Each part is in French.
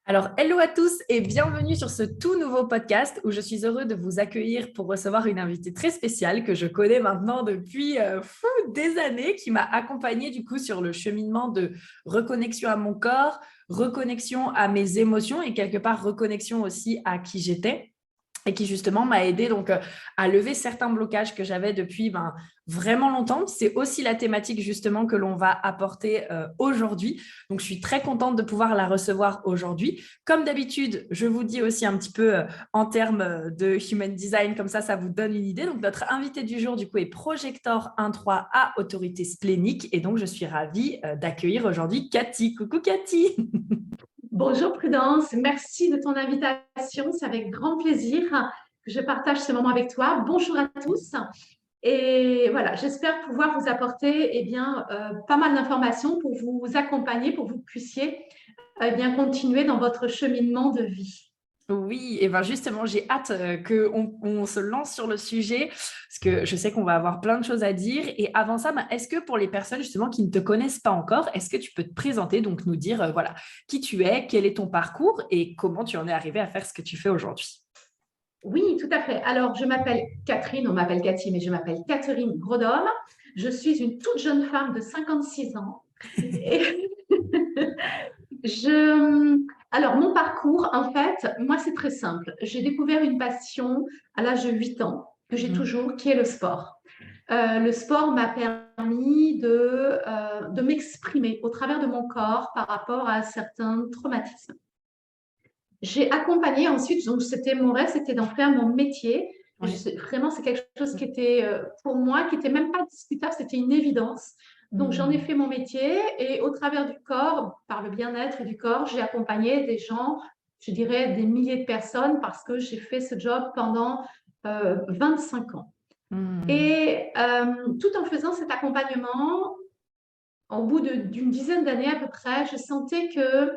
Alors, hello à tous et bienvenue sur ce tout nouveau podcast où je suis heureux de vous accueillir pour recevoir une invitée très spéciale que je connais maintenant depuis des années, qui m'a accompagnée du coup sur le cheminement de reconnexion à mon corps, reconnexion à mes émotions et quelque part reconnexion aussi à qui j'étais et qui justement m'a aidé donc à lever certains blocages que j'avais depuis vraiment longtemps. C'est aussi la thématique justement que l'on va apporter aujourd'hui. Donc, je suis très contente de pouvoir la recevoir aujourd'hui. Comme d'habitude, je vous dis aussi un petit peu en termes de Human Design, comme ça vous donne une idée. Donc, notre invité du jour, du coup, est Projector 1.3 à autorité splénique. Et donc, je suis ravie d'accueillir aujourd'hui Cathy. Coucou Cathy. Bonjour Prudence, merci de ton invitation. C'est avec grand plaisir que je partage ce moment avec toi. Bonjour à tous. Et voilà, j'espère pouvoir vous apporter pas mal d'informations pour vous accompagner, pour que vous puissiez continuer dans votre cheminement de vie. Oui, et bien justement, j'ai hâte qu'on se lance sur le sujet, parce que je sais qu'on va avoir plein de choses à dire. Et avant ça, est-ce que pour les personnes justement qui ne te connaissent pas encore, est-ce que tu peux te présenter, donc nous dire voilà, qui tu es, quel est ton parcours et comment tu en es arrivée à faire ce que tu fais aujourd'hui? Oui, tout à fait. Alors, je m'appelle Catherine, on m'appelle Cathy, mais je m'appelle Catherine Grodhomme. Je suis une toute jeune femme de 56 ans. Et Alors, mon parcours, en fait, moi, c'est très simple. J'ai découvert une passion à l'âge de 8 ans, que j'ai Mhm. toujours, qui est le sport. Le sport m'a permis de m'exprimer au travers de mon corps par rapport à certains traumatismes. J'ai accompagné ensuite, donc c'était mon rêve, c'était d'en faire mon métier. Ouais. Vraiment, c'est quelque chose qui était pour moi, qui n'était même pas discutable, c'était une évidence. Donc j'en ai Mhm. fait mon métier et au travers du corps, par le bien-être du corps, j'ai accompagné des gens, je dirais des milliers de personnes parce que j'ai fait ce job pendant 25 ans. Mhm. Et tout en faisant cet accompagnement, au bout d'une dizaine d'années à peu près, je sentais que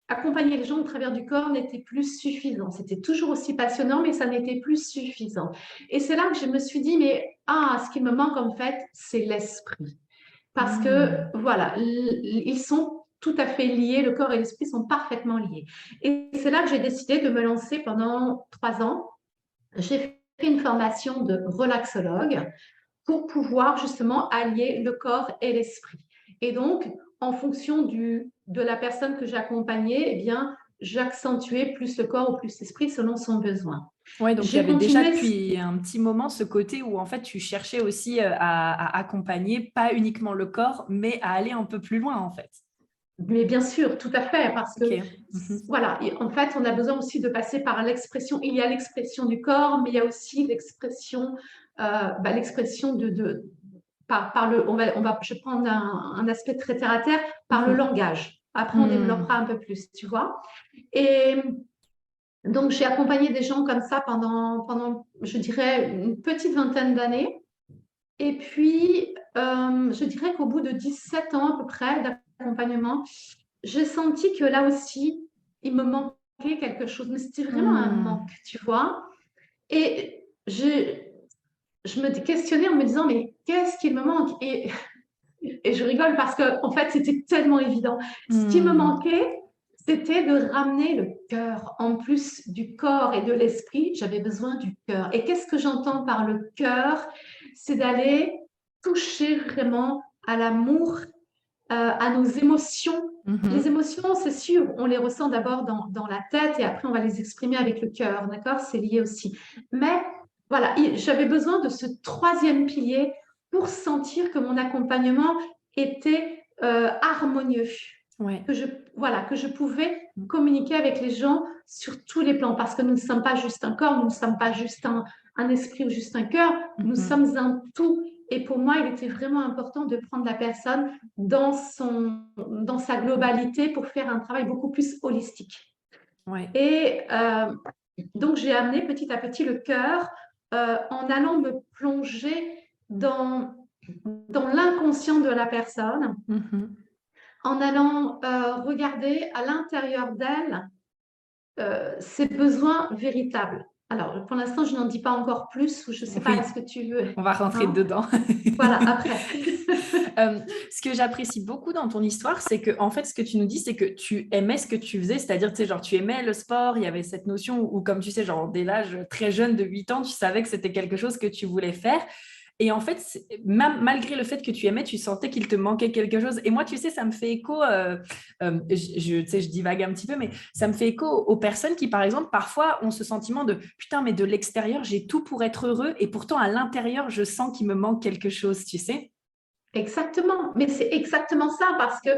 accompagner les gens au travers du corps n'était plus suffisant. C'était toujours aussi passionnant, mais ça n'était plus suffisant. Et c'est là que je me suis dit, mais ce qui me manque en fait, c'est l'esprit. Parce que Mhm. voilà, ils sont tout à fait liés, le corps et l'esprit sont parfaitement liés. Et c'est là que j'ai décidé de me lancer pendant 3 ans. J'ai fait une formation de relaxologue pour pouvoir justement allier le corps et l'esprit. Et donc, en fonction de la personne que j'accompagnais, eh bien, j'accentuais plus le corps ou plus l'esprit selon son besoin. Ouais, donc il y J'ai avait déjà continué, depuis un petit moment ce côté où en fait tu cherchais aussi à accompagner pas uniquement le corps, mais à aller un peu plus loin en fait. mais bien sûr, tout à fait, parce Ok. que Mhm. voilà, en fait, on a besoin aussi de passer par l'expression. Il y a l'expression du corps, mais il y a aussi l'expression par le, je vais prendre un aspect très terre à terre, par le Mhm. langage. Après, on développera Mhm. un peu plus, tu vois. Et donc, j'ai accompagné des gens comme ça pendant, je dirais, une petite vingtaine d'années. Et puis, je dirais qu'au bout de 17 ans à peu près d'accompagnement, j'ai senti que là aussi, il me manquait quelque chose. Mais c'était vraiment un manque, Mhm. tu vois. Et je me questionnais en me disant, mais qu'est-ce qu'il me manque? Et je rigole parce que en fait, c'était tellement évident. Ce qui me Mhm. manquait, c'était de ramener le cœur. En plus du corps et de l'esprit, j'avais besoin du cœur. Et qu'est-ce que j'entends par le cœur? C'est d'aller toucher vraiment à l'amour, à nos émotions. Les Mhm. émotions, c'est sûr, on les ressent d'abord dans la tête et après on va les exprimer avec le cœur, d'accord? C'est lié aussi. Mais voilà, j'avais besoin de ce troisième pilier pour sentir que mon accompagnement était harmonieux, Ouais. que voilà, que je pouvais communiquer avec les gens sur tous les plans, parce que nous ne sommes pas juste un corps, nous ne sommes pas juste un esprit ou juste un cœur, nous Mhm. sommes un tout. Et pour moi, il était vraiment important de prendre la personne dans sa globalité pour faire un travail beaucoup plus holistique. Ouais. Et donc, j'ai amené petit à petit le cœur en allant me plonger dans l'inconscient de la personne, Mhm. en allant regarder à l'intérieur d'elle ses besoins véritables. Alors, pour l'instant, je n'en dis pas encore plus, ou je ne sais pas, Oui, est-ce que tu veux, on va rentrer hein? dedans. Voilà, après. Ce que j'apprécie beaucoup dans ton histoire, c'est que, en fait, ce que tu nous dis, c'est que tu aimais ce que tu faisais, c'est-à-dire, tu sais, genre, tu aimais le sport, il y avait cette notion où, comme tu sais, genre, dès l'âge très jeune de 8 ans, tu savais que c'était quelque chose que tu voulais faire. Et en fait, malgré le fait que tu aimais, tu sentais qu'il te manquait quelque chose. Et moi, tu sais, ça me fait écho, tu sais, je divague un petit peu, mais ça me fait écho aux personnes qui, par exemple, parfois ont ce sentiment de putain, mais de l'extérieur, j'ai tout pour être heureux, et pourtant, à l'intérieur, je sens qu'il me manque quelque chose, tu sais. Exactement, mais c'est exactement ça, parce que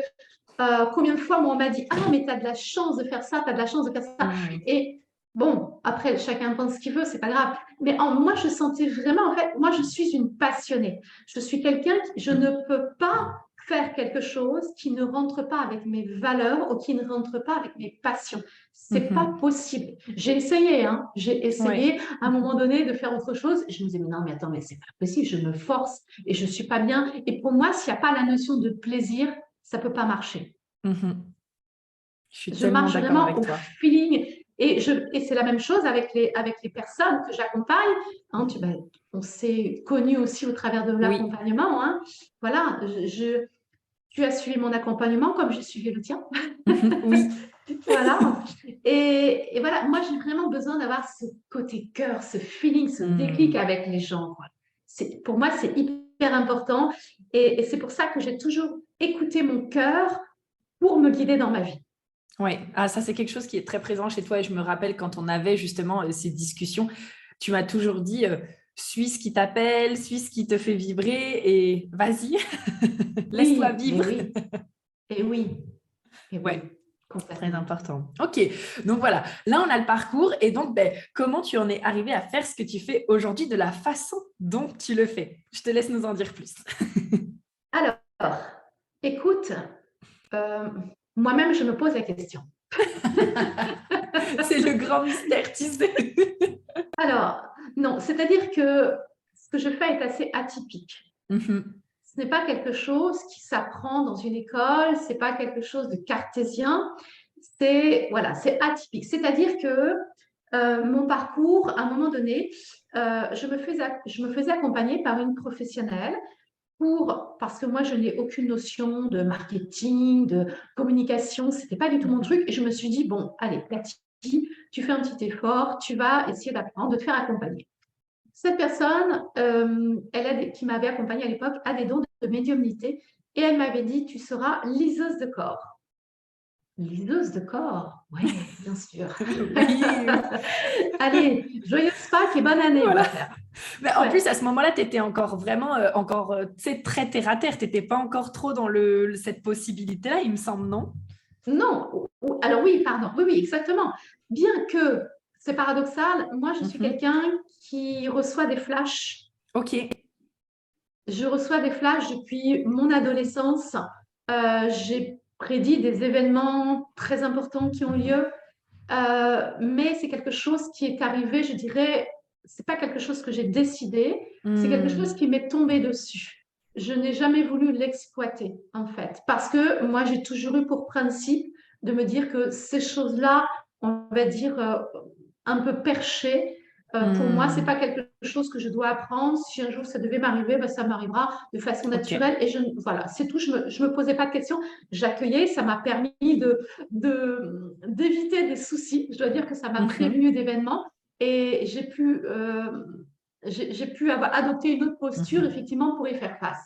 combien de fois, moi, on m'a dit, ah, mais tu as de la chance de faire ça, tu as de la chance de faire ça. Mm. Et bon, après, chacun pense ce qu'il veut, c'est pas grave. Mais moi, je sentais vraiment, en fait, moi, je suis une passionnée. Je suis quelqu'un je ne peux pas faire quelque chose qui ne rentre pas avec mes valeurs ou qui ne rentre pas avec mes passions. C'est pas Mhm. possible. J'ai essayé, hein. J'ai Ouais. essayé à un moment donné de faire autre chose. Je me disais, mais non, mais attends, mais c'est pas possible. Je me force et je suis pas bien. Et pour moi, s'il n'y a pas la notion de plaisir, ça peut pas marcher. Mhm. Je suis Je tellement marche d'accord vraiment avec au toi. feeling. Et c'est la même chose avec les personnes que j'accompagne. Hein, on s'est connus aussi au travers de Oui. l'accompagnement. Hein. Voilà, tu as suivi mon accompagnement comme j'ai suivi le tien. Mhm. Oui. Voilà. Et voilà, moi, j'ai vraiment besoin d'avoir ce côté cœur, ce feeling, ce déclic Mm. avec les gens. Quoi. Pour moi, c'est hyper important. Et c'est pour ça que j'ai toujours écouté mon cœur pour me guider dans ma vie. Ouais. Ah, ça, c'est quelque chose qui est très présent chez toi. Et je me rappelle quand on avait justement ces discussions, tu m'as toujours dit suis ce qui t'appelle, suis ce qui te fait vibrer et vas-y, laisse-toi Oui, vivre. et oui, et Ouais. oui, Très complètement. important. Ok, donc voilà, là on a le parcours et donc ben, comment tu en es arrivé à faire ce que tu fais aujourd'hui de la façon dont tu le fais. Je te laisse nous en dire plus. Alors, écoute, euh, moi-même, je me pose la question. C'est le grand mystère, tu sais. Alors, non, c'est-à-dire que ce que je fais est assez atypique. Mhm. Ce n'est pas quelque chose qui s'apprend dans une école, c'est pas quelque chose de cartésien, c'est voilà, c'est atypique. C'est-à-dire que mon parcours, à un moment donné, je me faisais accompagner par une professionnelle parce que moi, je n'ai aucune notion de marketing, de communication, c'était pas du tout mon truc. Et je me suis dit, bon, allez, Cathy, tu fais un petit effort, tu vas essayer d'apprendre, de te faire accompagner. Cette personne, qui m'avait accompagnée à l'époque, a des dons de médiumnité et elle m'avait dit, tu seras liseuse de corps. Liseuse de corps, oui, bien sûr. Oui, Allez, joyeuse Pâques et bonne année, on va voilà. faire. Mais en plus, Chouette. à ce moment-là, tu étais encore vraiment, tu sais, très terre à terre. Tu n'étais pas encore trop dans cette possibilité-là, il me semble, non? Non, alors oui, pardon, oui, oui, exactement. Bien que c'est paradoxal, moi je suis Mhm. quelqu'un qui reçoit des flashs. Ok. Je reçois des flashs depuis mon adolescence. J'ai prédit des événements très importants qui ont lieu, mais c'est quelque chose qui est arrivé, je dirais, c'est pas quelque chose que j'ai décidé, c'est quelque chose Hmm. qui m'est tombé dessus. Je n'ai jamais voulu l'exploiter, en fait, parce que moi, j'ai toujours eu pour principe de me dire que ces choses-là, on va dire, un peu perchées, pour moi, c'est pas Hmm. quelque chose que je dois apprendre. Si un jour ça devait m'arriver, ben, ça m'arrivera de façon Ok. naturelle. Et voilà, c'est tout. Je me posais pas de questions. J'accueillais. Ça m'a permis d'éviter des soucis. Je dois dire que ça m'a Mhm. prévenu d'événements et j'ai pu adopter une autre posture, Mhm. effectivement, pour y faire face.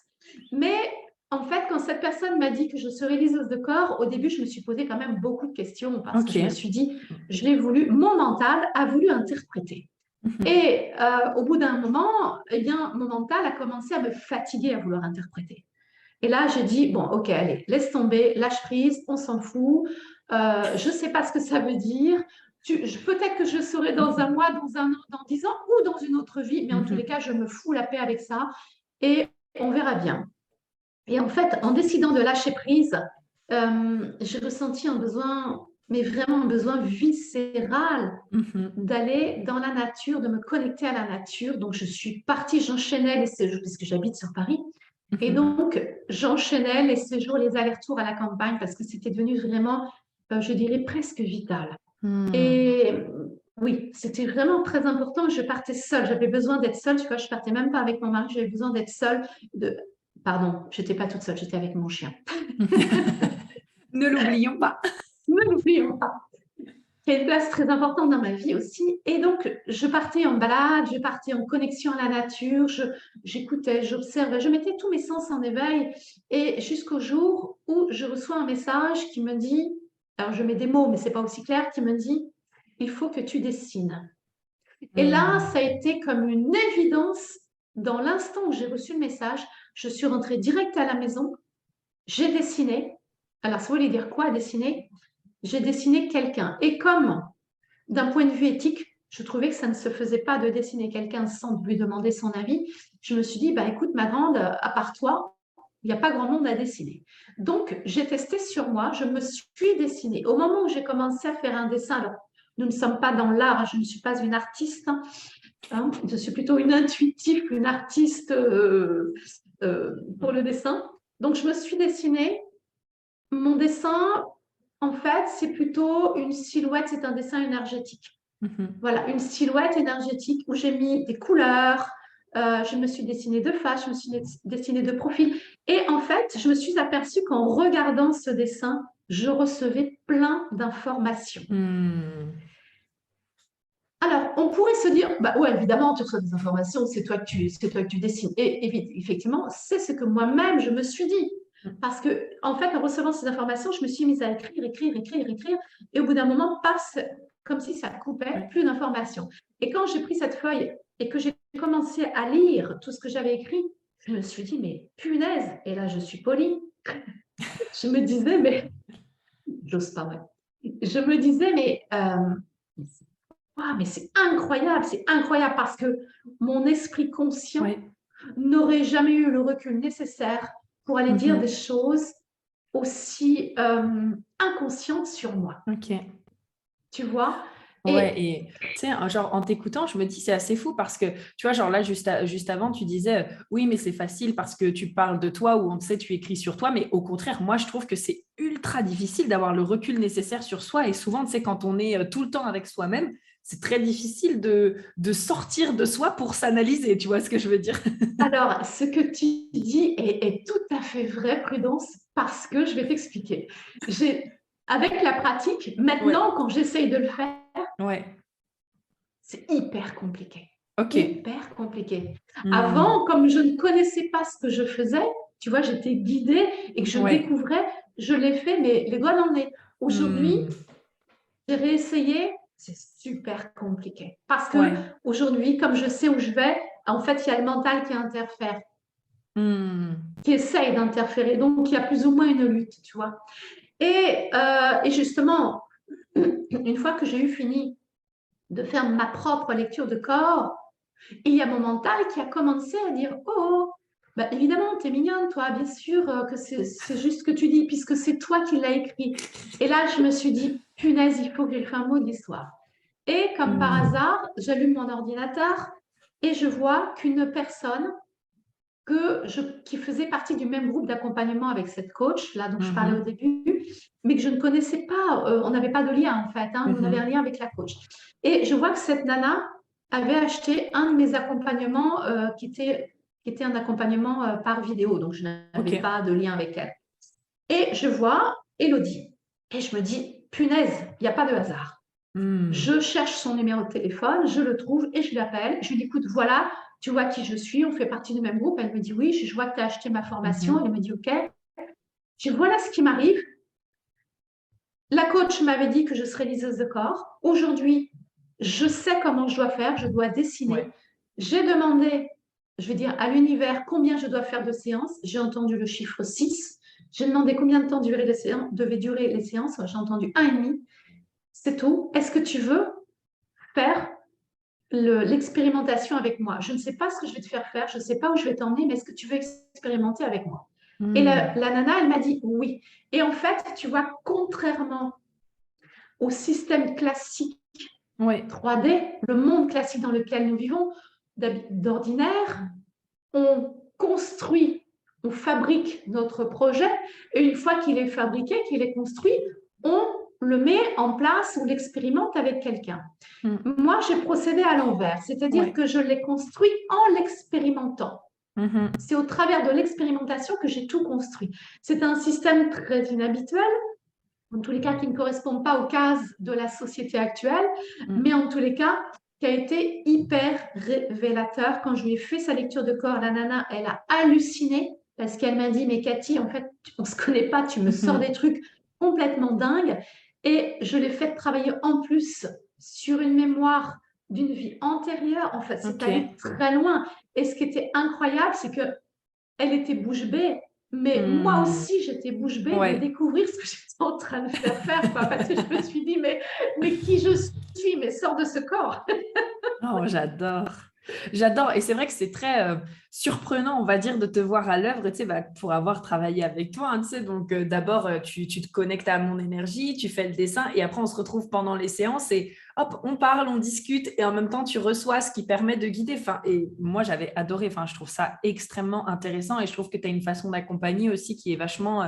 Mais en fait, quand cette personne m'a dit que je serais liseuse de corps, au début, je me suis posé quand même beaucoup de questions parce que Ok. je me suis dit, je l'ai voulu, mon mental a voulu interpréter. Mhm. Et au bout d'un moment, eh bien, mon mental a commencé à me fatiguer à vouloir interpréter. Et là, j'ai dit, bon, ok, allez, laisse tomber, lâche prise, on s'en fout. Je ne sais pas ce que ça veut dire. Peut-être que je serai dans un mois, dans un an, dans 10 ans ou dans une autre vie, mais en tous les Mhm. cas, je me fous la paix avec ça et on verra bien. Et en fait, en décidant de lâcher prise, j'ai ressenti un besoin, mais vraiment un besoin viscéral Mhm. d'aller dans la nature, de me connecter à la nature. Donc, je suis partie, j'enchaînais les séjours, puisque j'habite sur Paris. Et Mhm. donc, j'enchaînais les séjours, les allers-retours à la campagne, parce que c'était devenu vraiment, je dirais, presque vital. Mhm. Et oui, c'était vraiment très important. Je partais seule. J'avais besoin d'être seule. Tu vois, je partais même pas avec mon mari. J'avais besoin d'être seule. Pardon, j'étais pas toute seule. J'étais avec mon chien. Ne l'oublions pas. Ne l'oublions pas. Qui a une place très importante dans ma vie aussi. Et donc, je partais en balade, je partais en connexion à la nature, j'écoutais, j'observais, je mettais tous mes sens en éveil. Et jusqu'au jour où je reçois un message qui me dit, alors je mets des mots, mais c'est pas aussi clair, qui me dit, il faut que tu dessines. Et là, ça a été comme une évidence. Dans l'instant où j'ai reçu le message, je suis rentrée direct à la maison, j'ai dessiné. Alors, ça voulait dire quoi, dessiner? J'ai dessiné quelqu'un. Et comme, d'un point de vue éthique, je trouvais que ça ne se faisait pas de dessiner quelqu'un sans lui demander son avis, je me suis dit, bah, écoute, ma grande, à part toi, il n'y a pas grand monde à dessiner. Donc, j'ai testé sur moi, je me suis dessinée. Au moment où j'ai commencé à faire un dessin, alors, nous ne sommes pas dans l'art, je ne suis pas une artiste, hein, je suis plutôt une intuitive, une artiste pour le dessin. Donc, je me suis dessinée. Mon dessin, en fait, c'est plutôt une silhouette, c'est un dessin énergétique. Voilà, une silhouette énergétique où j'ai mis des couleurs, je me suis dessinée de face, je me suis dessinée de profil. Et en fait, je me suis aperçue qu'en regardant ce dessin, je recevais plein d'informations. Alors, on pourrait se dire, bah ouais, évidemment, tu reçois des informations, c'est toi que tu dessines. Et effectivement, c'est ce que moi-même, je me suis dit. Parce que, en fait, en recevant ces informations, je me suis mise à écrire. Et au bout d'un moment, passe comme si ça coupait, plus d'informations. Et quand j'ai pris cette feuille et que j'ai commencé à lire tout ce que j'avais écrit, je me suis dit, mais punaise, et là, je suis polie. Je me disais, mais j'ose pas, ouais. Je me disais, mais c'est incroyable parce que mon esprit conscient n'aurait jamais eu le recul nécessaire pour aller dire des choses aussi inconscientes sur moi. Ok. Tu vois? Ouais, et tu sais, genre en t'écoutant, je me dis c'est assez fou parce que tu vois, genre là, juste avant, tu disais oui, mais c'est facile parce que tu parles de toi ou on sait, tu écris sur toi, mais au contraire, moi, je trouve que c'est ultra difficile d'avoir le recul nécessaire sur soi et souvent, tu sais, quand on est tout le temps avec soi-même, c'est très difficile de sortir de soi pour s'analyser, tu vois ce que je veux dire? Alors, ce que tu dis est tout à fait vrai, Prudence, parce que je vais t'expliquer. Avec la pratique, maintenant, quand j'essaye de le faire, c'est hyper compliqué. Hyper compliqué. Avant, comme je ne connaissais pas ce que je faisais, tu vois, j'étais guidée et que je découvrais, je l'ai fait, mais les doigts dans le nez. Aujourd'hui, j'ai réessayé, c'est super compliqué. Parce que aujourd'hui, comme je sais où je vais, en fait, il y a le mental qui interfère, qui essaye d'interférer. Donc, il y a plus ou moins une lutte, tu vois. Et justement, une fois que j'ai eu fini de faire ma propre lecture de corps, il y a mon mental qui a commencé à dire « Oh, bah, évidemment, t'es mignonne, toi, bien sûr que c'est juste ce que tu dis, puisque c'est toi qui l'as écrit. » Et là, je me suis dit « Punaise, il faut que j'écrive un mot d'histoire. » Et comme par hasard, j'allume mon ordinateur et je vois qu'une personne qui faisait partie du même groupe d'accompagnement avec cette coach, là dont je parlais au début, mais que je ne connaissais pas, on n'avait pas de lien en fait, on avait un lien avec la coach. Et je vois que cette nana avait acheté un de mes accompagnements qui était un accompagnement par vidéo, donc je n'avais pas de lien avec elle. Et je vois Elodie, et je me dis, punaise, il n'y a pas de hasard. Je cherche son numéro de téléphone, je le trouve et je l'appelle. Je lui dis, écoute, voilà, tu vois qui je suis, on fait partie du même groupe. Elle me dit, oui, je vois que tu as acheté ma formation. Elle me dit, OK. Je dis, voilà ce qui m'arrive. La coach m'avait dit que je serais liseuse de corps. Aujourd'hui, je sais comment je dois faire, je dois dessiner. J'ai demandé, je vais dire, à l'univers combien je dois faire de séances. J'ai entendu le chiffre 6. J'ai demandé combien de temps devaient durer les séances. J'ai entendu 1,5. C'est tout. Est-ce que tu veux faire l'expérimentation avec moi? Je ne sais pas ce que je vais te faire faire, je ne sais pas où je vais t'emmener, mais est-ce que tu veux expérimenter avec moi? Et la nana, elle m'a dit oui. Et en fait, tu vois, contrairement au système classique 3D, le monde classique dans lequel nous vivons, d'ordinaire, on construit, on fabrique notre projet, et une fois qu'il est fabriqué, qu'il est construit, on le met en place ou l'expérimente avec quelqu'un. Mm. Moi, j'ai procédé à l'envers, c'est-à-dire que je l'ai construit en l'expérimentant. C'est au travers de l'expérimentation que j'ai tout construit. C'est un système très inhabituel, en tous les cas qui ne correspond pas aux cases de la société actuelle, mais en tous les cas qui a été hyper révélateur. Quand je lui ai fait sa lecture de corps, la nana, elle a halluciné parce qu'elle m'a dit, mais Cathy, en fait, on ne se connaît pas, tu me sors des trucs complètement dingues. Et je l'ai fait travailler en plus sur une mémoire d'une vie antérieure. En fait, c'est allé très loin. Et ce qui était incroyable, c'est que elle était bouche bée, mais moi aussi, j'étais bouche bée de découvrir ce que j'étais en train de faire, quoi, parce que je me suis dit, mais qui je suis, mais sors de ce corps. Oh, j'adore. J'adore. Et c'est vrai que c'est très surprenant, on va dire, de te voir à l'œuvre, tu sais, pour avoir travaillé avec toi. Hein, tu sais, donc, d'abord, tu te connectes à mon énergie, tu fais le dessin et après, on se retrouve pendant les séances et hop, on parle, on discute et en même temps, tu reçois ce qui permet de guider. Enfin, et moi, j'avais adoré. Enfin, je trouve ça extrêmement intéressant et je trouve que tu as une façon d'accompagner aussi qui est vachement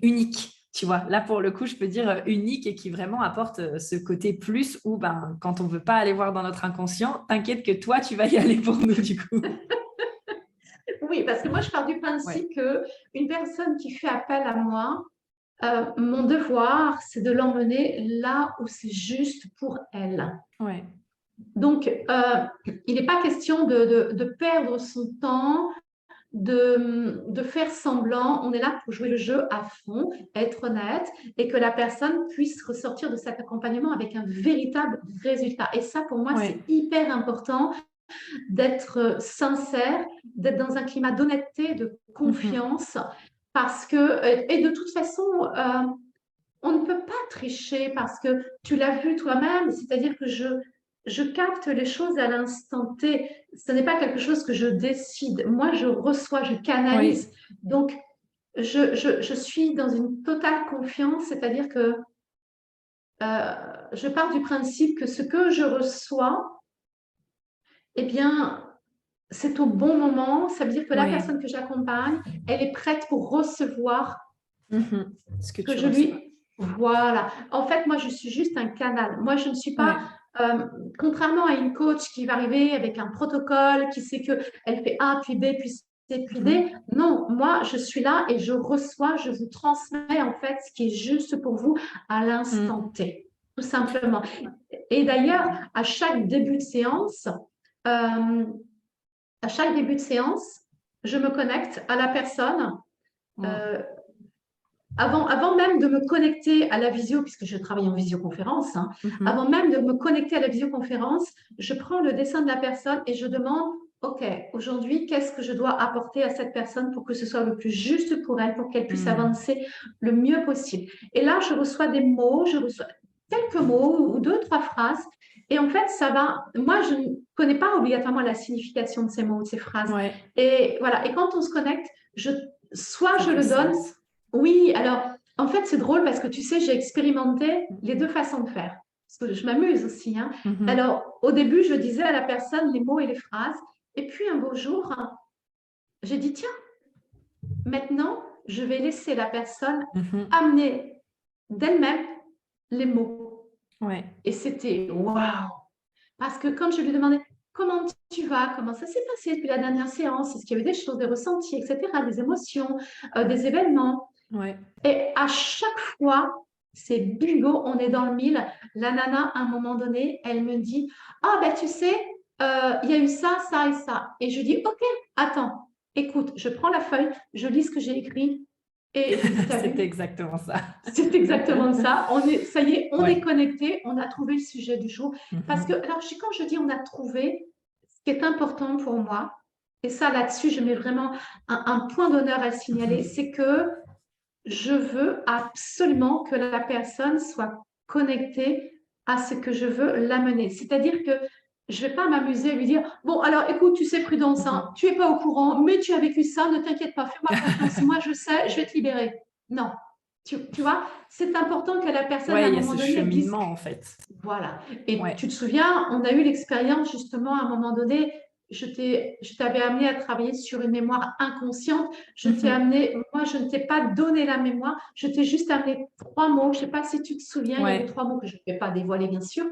unique. Tu vois, là, pour le coup, je peux dire unique et qui vraiment apporte ce côté plus où, quand on ne veut pas aller voir dans notre inconscient, t'inquiète que toi, tu vas y aller pour nous, du coup. Oui, parce que moi, je pars du principe qu'une personne qui fait appel à moi, mon devoir, c'est de l'emmener là où c'est juste pour elle. Ouais. Donc, il n'est pas question de perdre son temps, de faire semblant. On est là pour jouer le jeu à fond, être honnête, et que la personne puisse ressortir de cet accompagnement avec un véritable résultat. Et ça, pour moi, c'est hyper important d'être sincère, d'être dans un climat d'honnêteté, de confiance, parce que, et de toute façon, on ne peut pas tricher parce que tu l'as vu toi-même, c'est-à-dire que je capte les choses à l'instant T. Ce n'est pas quelque chose que je décide. Moi, je reçois, je canalise. Donc, je suis dans une totale confiance, c'est-à-dire que je pars du principe que ce que je reçois, eh bien, c'est au bon moment. Ça veut dire que la personne que j'accompagne, elle est prête pour recevoir ce que je lui... Voilà. En fait, moi, je suis juste un canal. Moi, je ne suis pas... contrairement à une coach qui va arriver avec un protocole, qui sait qu'elle fait A, puis B, puis C, puis D. Non, moi, je suis là et je reçois, je vous transmets en fait ce qui est juste pour vous à l'instant T, tout simplement. Et d'ailleurs, à chaque début de séance, je me connecte à la personne. Avant même de me connecter à la visio, puisque je travaille en visioconférence, avant même de me connecter à la visioconférence, je prends le dessin de la personne et je demande, OK, aujourd'hui, qu'est-ce que je dois apporter à cette personne pour que ce soit le plus juste pour elle, pour qu'elle puisse avancer le mieux possible. Et là, je reçois des mots, je reçois quelques mots ou 2-3 phrases. Et en fait, ça va. Moi, je ne connais pas obligatoirement la signification de ces mots, de ces phrases. Et voilà. Et quand on se connecte, soit je le donne. Oui, alors en fait, c'est drôle parce que tu sais, j'ai expérimenté les deux façons de faire. Parce que je m'amuse aussi. Hein. Alors, au début, je disais à la personne les mots et les phrases. Et puis, un beau jour, j'ai dit, tiens, maintenant, je vais laisser la personne amener d'elle-même les mots. Et c'était waouh! Parce que quand je lui demandais comment tu vas, comment ça s'est passé depuis la dernière séance, est-ce qu'il y avait des choses, des ressentis, etc., des émotions, des événements. Et à chaque fois, c'est bingo, on est dans le mille. La nana, à un moment donné, elle me dit, ah ben tu sais, il y a eu ça, ça et ça. Et je dis, ok, attends, écoute, je prends la feuille, je lis ce que j'ai écrit. Et c'est exactement ça. C'est exactement ça. Ça y est, on est connecté, on a trouvé le sujet du jour. Parce que, alors, quand je dis on a trouvé, ce qui est important pour moi, et ça là-dessus, je mets vraiment un point d'honneur à le signaler, c'est que je veux absolument que la personne soit connectée à ce que je veux l'amener. C'est-à-dire que je ne vais pas m'amuser à lui dire, bon, alors écoute, tu sais, Prudence, hein, tu n'es pas au courant, mais tu as vécu ça, ne t'inquiète pas, fais-moi confiance, moi je sais, je vais te libérer. Non. Tu vois, c'est important que la personne, à un moment donné, dise... cheminement, en fait. Voilà. Et tu te souviens, on a eu l'expérience, justement, à un moment donné, je t'avais amené à travailler sur une mémoire inconsciente. Je t'ai Mhm. amené, moi, je ne t'ai pas donné la mémoire. Je t'ai juste amené 3 mots. Je ne sais pas si tu te souviens, il y avait Ouais. 3 mots que je ne vais pas dévoiler, bien sûr.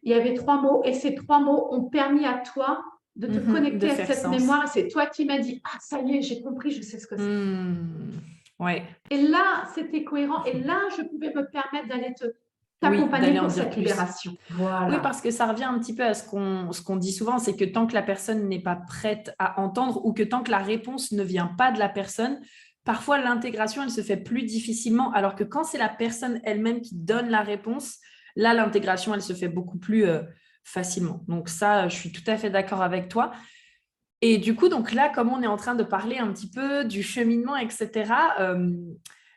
Il y avait 3 mots et ces 3 mots ont permis à toi de te Mhm. De connecter à faire cette sens. mémoire. Et c'est toi qui m'as dit, ah, ça y est, j'ai compris, je sais ce que c'est. Ouais. Et là, c'était cohérent. Et là, je pouvais me permettre d'aller Oui, t'accompagner d'aller en pour dire cette plus. libération. Oui, Voilà. parce que ça revient un petit peu à ce qu'on dit souvent, c'est que tant que la personne n'est pas prête à entendre ou que tant que la réponse ne vient pas de la personne, parfois l'intégration, elle se fait plus difficilement, alors que quand c'est la personne elle-même qui donne la réponse, là, l'intégration, elle se fait beaucoup plus facilement. Donc ça, je suis tout à fait d'accord avec toi. Et du coup, donc là, comme on est en train de parler un petit peu du cheminement, etc.,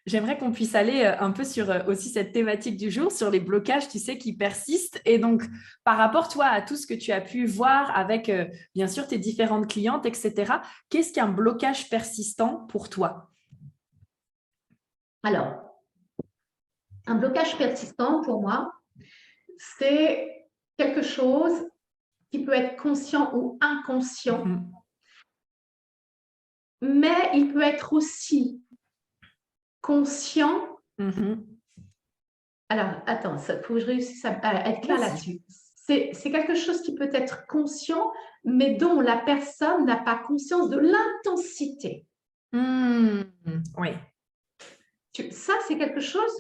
j'aimerais qu'on puisse aller un peu sur aussi cette thématique du jour, sur les blocages, tu sais, qui persistent. Et donc, par rapport, toi, à tout ce que tu as pu voir avec, bien sûr, tes différentes clientes, etc., qu'est-ce qu'un blocage persistant pour toi? Alors, un blocage persistant, pour moi, c'est quelque chose qui peut être conscient ou inconscient, Mhm. mais il peut être aussi conscient. Mhm. Alors, attends, il faut que je réussisse à être clair Vas-y. là-dessus. C'est quelque chose qui peut être conscient, mais dont la personne n'a pas conscience de l'intensité. Oui. Ça, c'est quelque chose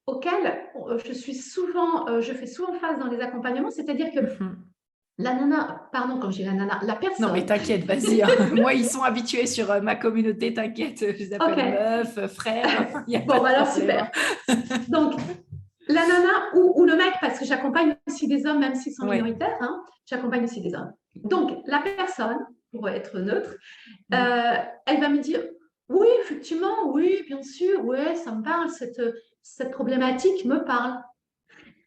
auquel je fais souvent face dans les accompagnements, c'est-à-dire que Mhm. la nana, pardon, quand je dis la nana, la Non, mais personne. t'inquiète, vas-y, hein. Moi, ils sont habitués sur ma communauté, t'inquiète, je les Ok, appelle meufs, frères, il n'y a pas bon, de alors problème. super. Donc, la nana ou le mec, parce que j'accompagne aussi des hommes, même s'ils sont Ouais. minoritaires, hein, j'accompagne aussi des hommes. Donc, la personne, pour être neutre, Mm. elle va me dire, oui, effectivement, oui, bien sûr, ouais, ça me parle, cette problématique me parle.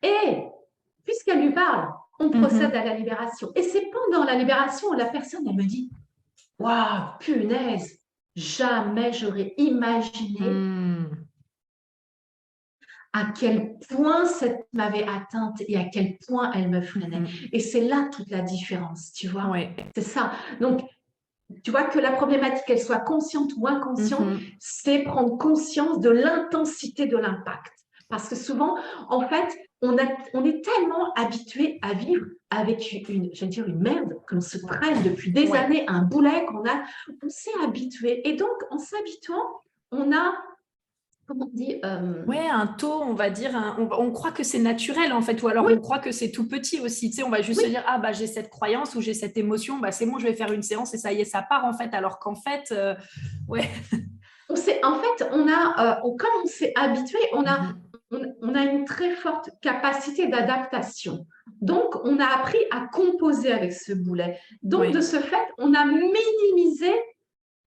Et puisqu'elle lui parle, on procède Mhm. à la libération. Et c'est pendant la libération où la personne, elle me dit, waouh, punaise, jamais j'aurais imaginé Mm. à quel point cette m'avait atteinte et à quel point elle me freinait. Mhm. Et c'est là toute la différence, tu vois. Ouais. C'est ça. Donc, tu vois que la problématique, qu'elle soit consciente ou inconsciente, Mhm. c'est prendre conscience de l'intensité de l'impact. Parce que souvent, en fait, on est tellement habitué à vivre avec je veux dire, une merde que l'on se traîne depuis des Ouais. années, un boulet on s'est habitué. Et donc, en s'habituant, on a, comment on dit, Ouais, un taux, on va dire, on croit que c'est naturel en fait, ou alors oui, on croit que c'est tout petit aussi. Tu sais, on va juste se oui, dire, ah bah j'ai cette croyance ou j'ai cette émotion, bah c'est bon, je vais faire une séance et ça y est, ça part en fait. Alors qu'en fait, ouais. en fait, comme on s'est habitué, Mhm. on a une très forte capacité d'adaptation. Donc, on a appris à composer avec ce boulet. Donc, de Ouais. ce fait, on a minimisé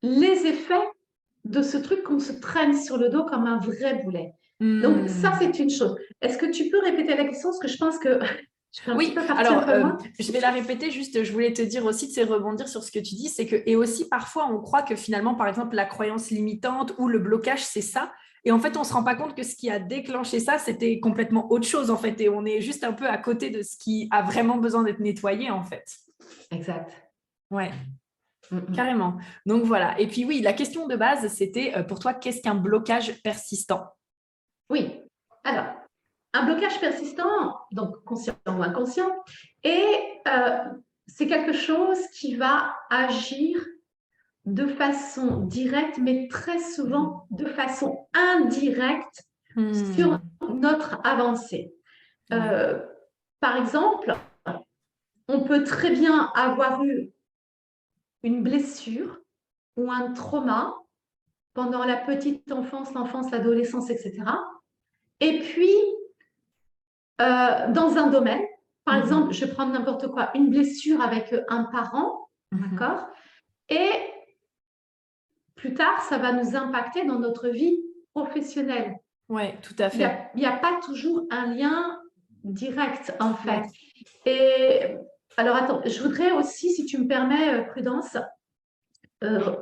les effets de ce truc qu'on se traîne sur le dos comme un vrai boulet. Donc, ça, Hmm. c'est une chose. Est-ce que tu peux répéter la question? Parce que je pense que je suis un petit Oui, peu partie un alors peu loin. je vais la répéter, juste je voulais te dire aussi, de rebondir sur ce que tu dis, c'est que, et aussi parfois on croit que finalement, par exemple, la croyance limitante ou le blocage, c'est ça. Et en fait, on ne se rend pas compte que ce qui a déclenché ça, c'était complètement autre chose, en fait. Et on est juste un peu à côté de ce qui a vraiment besoin d'être nettoyé, en fait. Exact. Ouais, Mm. carrément. Donc voilà. Et puis oui, la question de base, c'était pour toi, qu'est-ce qu'un blocage persistant? Oui. Alors, un blocage persistant, donc conscient ou inconscient, et c'est quelque chose qui va agir de façon directe, mais très souvent de façon indirecte sur Hmm. notre avancée. Ouais. Euh, Par exemple, on peut très bien avoir eu une blessure ou un trauma pendant la petite enfance, l'enfance, l'adolescence, etc. Et puis, dans un domaine, par exemple, Mhm. je prends n'importe quoi, une blessure avec un parent, Mhm. d'accord? Et plus tard, ça va nous impacter dans notre vie professionnelle. Ouais, tout à Il n'y fait. a, il y a pas toujours un lien direct, en fait. Ouais. Et alors, attends, je voudrais aussi, si tu me permets, Prudence, euh,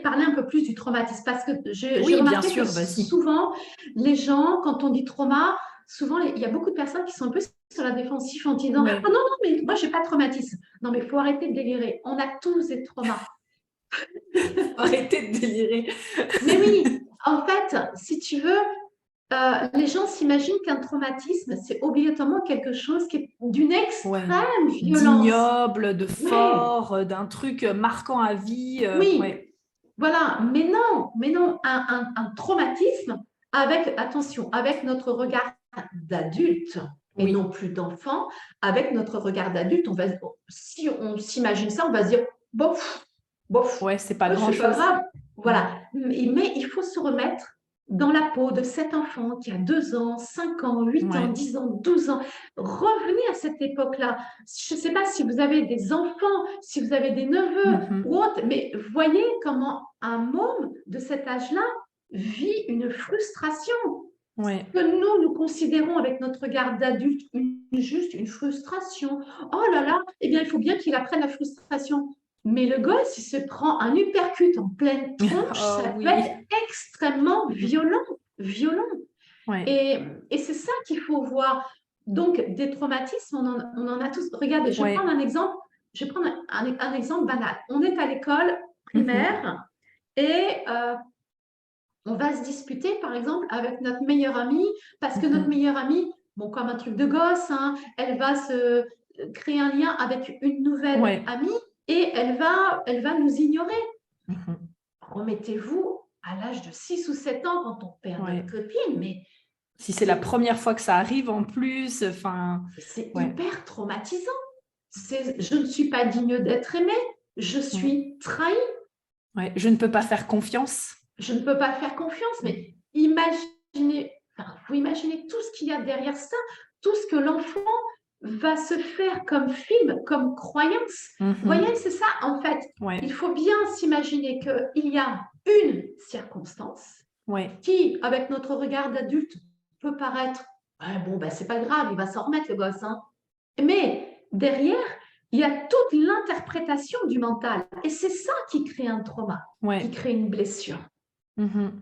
parler un peu plus du traumatisme, parce que j'ai Oui, bien remarqué que sûr, vas-y. souvent, les gens, quand on dit trauma, souvent, il y a beaucoup de personnes qui sont un peu sur la défensive en disant Ouais. ah non, non, mais moi, j'ai pas de traumatisme. Non, mais il faut arrêter de délirer. On a tous des traumas. Arrêtez de délirer. Mais oui, en fait, si tu veux, les gens s'imaginent qu'un traumatisme, c'est obligatoirement quelque chose qui est d'une Ouais. extrême violence. D'ignoble, de Ouais, fort, d'un truc marquant à vie. oui, Ouais. voilà. Mais non, un traumatisme avec, attention, avec notre regard d'adulte et non Oui. plus d'enfant, avec notre regard d'adulte, si on s'imagine ça, on va se dire, bof, bof, Ouais, c'est pas c'est pas grand-chose. grave. Mm. Voilà. Mais il faut se remettre dans la peau de cet enfant qui a 2 ans, 5 ans, 8 ans, Ouais. 10 ans, 12 ans. Revenez à cette époque-là. Je ne sais pas si vous avez des enfants, si vous avez des neveux ou Mhm. autres, mais voyez comment un môme de cet âge-là vit une frustration Ouais. que nous considérons avec notre regard d'adulte juste une frustration. Oh là là, eh bien, il faut bien qu'il apprenne la frustration. Mais le gosse, il se prend un uppercut en pleine tronche, Oh ça peut être oui. extrêmement Mhm. violent, violent. Ouais. Et c'est ça qu'il faut voir. Donc, des traumatismes, on en a tous. Regardez, je vais prendre Ouais. un exemple. Je vais prendre un exemple banal. On est à l'école Mhm. primaire et on va se disputer, par exemple, avec notre meilleure amie, parce que notre Mhm. meilleure amie, bon, comme un truc de gosse, hein, elle va se créer un lien avec une nouvelle Ouais. amie et elle va nous ignorer. Mhm. Remettez-vous à l'âge de 6 ou 7 ans quand on perd notre Ouais. copine, Si c'est la première fois que ça arrive en plus, enfin, c'est ouais. hyper traumatisant. Je ne suis pas digne d'être aimée, je Mm. suis trahie, Ouais. Je ne peux pas faire confiance. je ne peux pas faire confiance, Mm. mais imaginez, enfin, vous imaginez tout ce qu'il y a derrière ça, tout ce que l'enfant va se faire comme film, comme croyance. Vous voyez, Mhm. c'est ça, en fait. Il Ouais. faut bien s'imaginer qu'il y a une circonstance Ouais. qui, avec notre regard d'adulte, peut paraître ah, bon, ben, c'est pas grave, il va s'en remettre, le gosse. Hein. Mais derrière, il y a toute l'interprétation du mental. Et c'est ça qui crée un trauma, qui Ouais. crée une blessure. Mhm.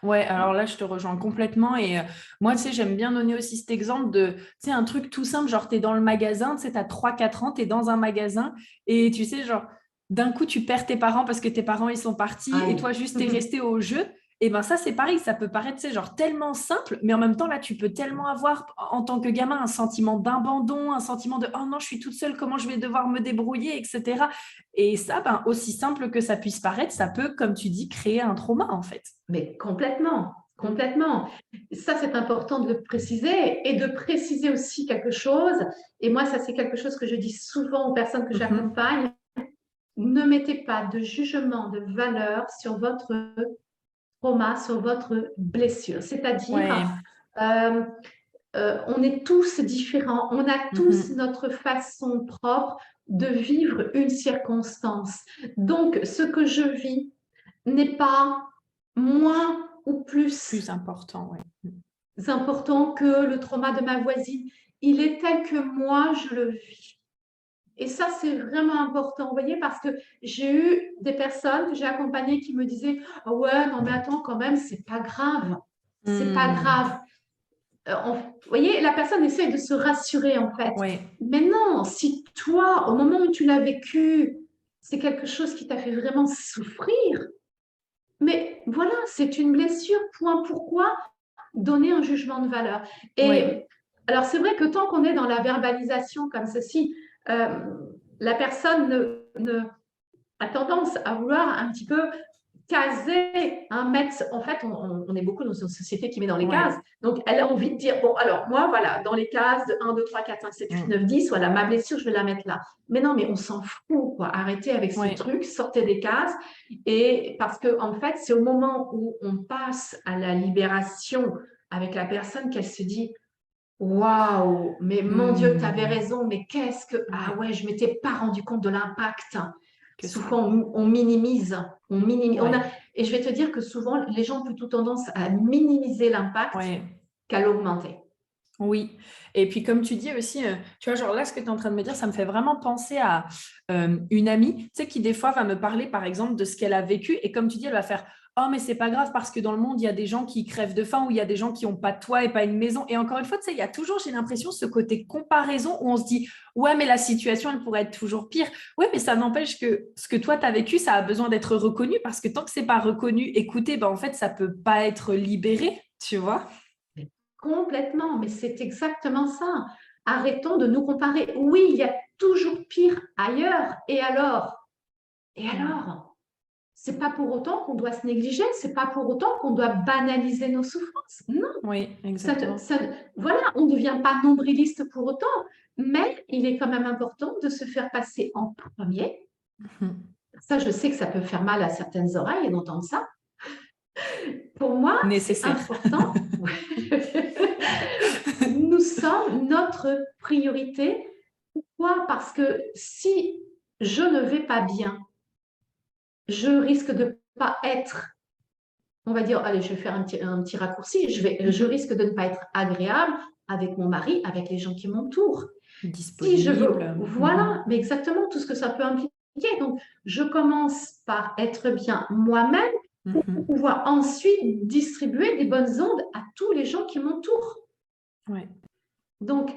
Ouais, alors là, je te rejoins complètement. Et moi, tu sais, j'aime bien donner aussi cet exemple de, tu sais, un truc tout simple, genre, tu es dans le magasin, tu sais, tu as 3-4 ans, tu es dans un magasin et tu sais, genre, d'un coup, tu perds tes parents parce que tes parents, ils sont partis et Aïe. toi, juste, tu es resté au jeu. Et ben ça, c'est pareil, ça peut paraître, tu sais, genre, tellement simple, mais en même temps, là, tu peux tellement avoir, en tant que gamin, un sentiment d'abandon, un sentiment de, oh non, je suis toute seule, comment je vais devoir me débrouiller, etc. Et ça, ben, aussi simple que ça puisse paraître, ça peut, comme tu dis, créer un trauma, en fait. Mais complètement, Mm. complètement. Ça, c'est important de le préciser et de préciser aussi quelque chose. Et moi, ça, c'est quelque chose que je dis souvent aux personnes que Mhm. j'accompagne. Ne mettez pas de jugement de valeur sur votre trauma, sur votre blessure. C'est-à-dire, Ouais. euh, on est tous différents, on a tous Mhm. notre façon propre de vivre une circonstance. Donc, ce que je vis n'est pas moins ou plus Plus important, ouais. important que le trauma de ma voisine. Il est tel que moi, je le vis. Et ça, c'est vraiment important, vous voyez, parce que j'ai eu des personnes que j'ai accompagnées qui me disaient ah ouais, non, mais attends, quand même, c'est pas grave. C'est pas Hmm. grave. Vous voyez, la personne essaie de se rassurer, en fait. Ouais, Mais non, si toi, au moment où tu l'as vécu, c'est quelque chose qui t'a fait vraiment souffrir, mais voilà, c'est une blessure, point. Pourquoi donner un jugement de valeur? ouais, Et alors, c'est vrai que tant qu'on est dans la verbalisation comme ceci, euh, la personne a tendance à vouloir un petit peu caser, mettre, en fait, on est beaucoup dans une société qui met dans les cases. ouais. Donc, elle a envie de dire, bon, alors moi, voilà, dans les cases de 1, 2, 3, 4, 5, 7, 8, 9, Hmm. 10, voilà, ma blessure, je vais la mettre là. Mais non, mais on s'en fout, quoi. Arrêtez avec ces Ouais, trucs, sortez des cases. Et parce que, en fait, c'est au moment où on passe à la libération avec la personne qu'elle se dit, waouh, mais mon Dieu, tu avais Hmm. raison, mais qu'est-ce que. Ah Ouais, ouais, je ne m'étais pas rendu compte de l'impact. que ça. Souvent, on minimise. On minimise. Ouais, Et je vais te dire que souvent, les gens ont plutôt tendance à minimiser l'impact ouais. qu'à l'augmenter. Oui, et puis comme tu dis aussi, tu vois, genre là, ce que tu es en train de me dire, ça me fait vraiment penser à une amie, tu sais, qui des fois va me parler, par exemple, de ce qu'elle a vécu, et comme tu dis, elle va faire, oh, mais c'est pas grave parce que dans le monde, il y a des gens qui crèvent de faim ou il y a des gens qui n'ont pas de toit et pas une maison. Et encore une fois, tu sais, il y a toujours, j'ai l'impression, ce côté comparaison où on se dit, ouais, mais la situation, elle pourrait être toujours pire. Ouais, mais ça n'empêche que ce que toi, tu as vécu, ça a besoin d'être reconnu parce que tant que c'est pas reconnu, écoutez, ben, en fait, ça peut pas être libéré, tu vois? Complètement, mais c'est exactement ça. Arrêtons de nous comparer. Oui, il y a toujours pire ailleurs. Et alors? Et alors? C'est pas pour autant qu'on doit se négliger, c'est pas pour autant qu'on doit banaliser nos souffrances. Non, Oui, ça, exactement. voilà, on ne devient pas nombriliste pour autant, mais il est quand même important de se faire passer en premier. Mhm. Ça, je sais que ça peut faire mal à certaines oreilles d'entendre ça. Pour moi, c'est Nécessaire. important. Nous sommes notre priorité. Pourquoi? Parce que si je ne vais pas bien, je risque de ne pas être, on va dire, allez, je vais faire un petit raccourci, je risque de ne pas être agréable avec mon mari, avec les gens qui m'entourent. Si je veux, Disponible. voilà, Mhm. mais exactement tout ce que ça peut impliquer. Donc, je commence par être bien moi-même pour Mhm. pouvoir ensuite distribuer des bonnes ondes à tous les gens qui m'entourent. Ouais. Donc,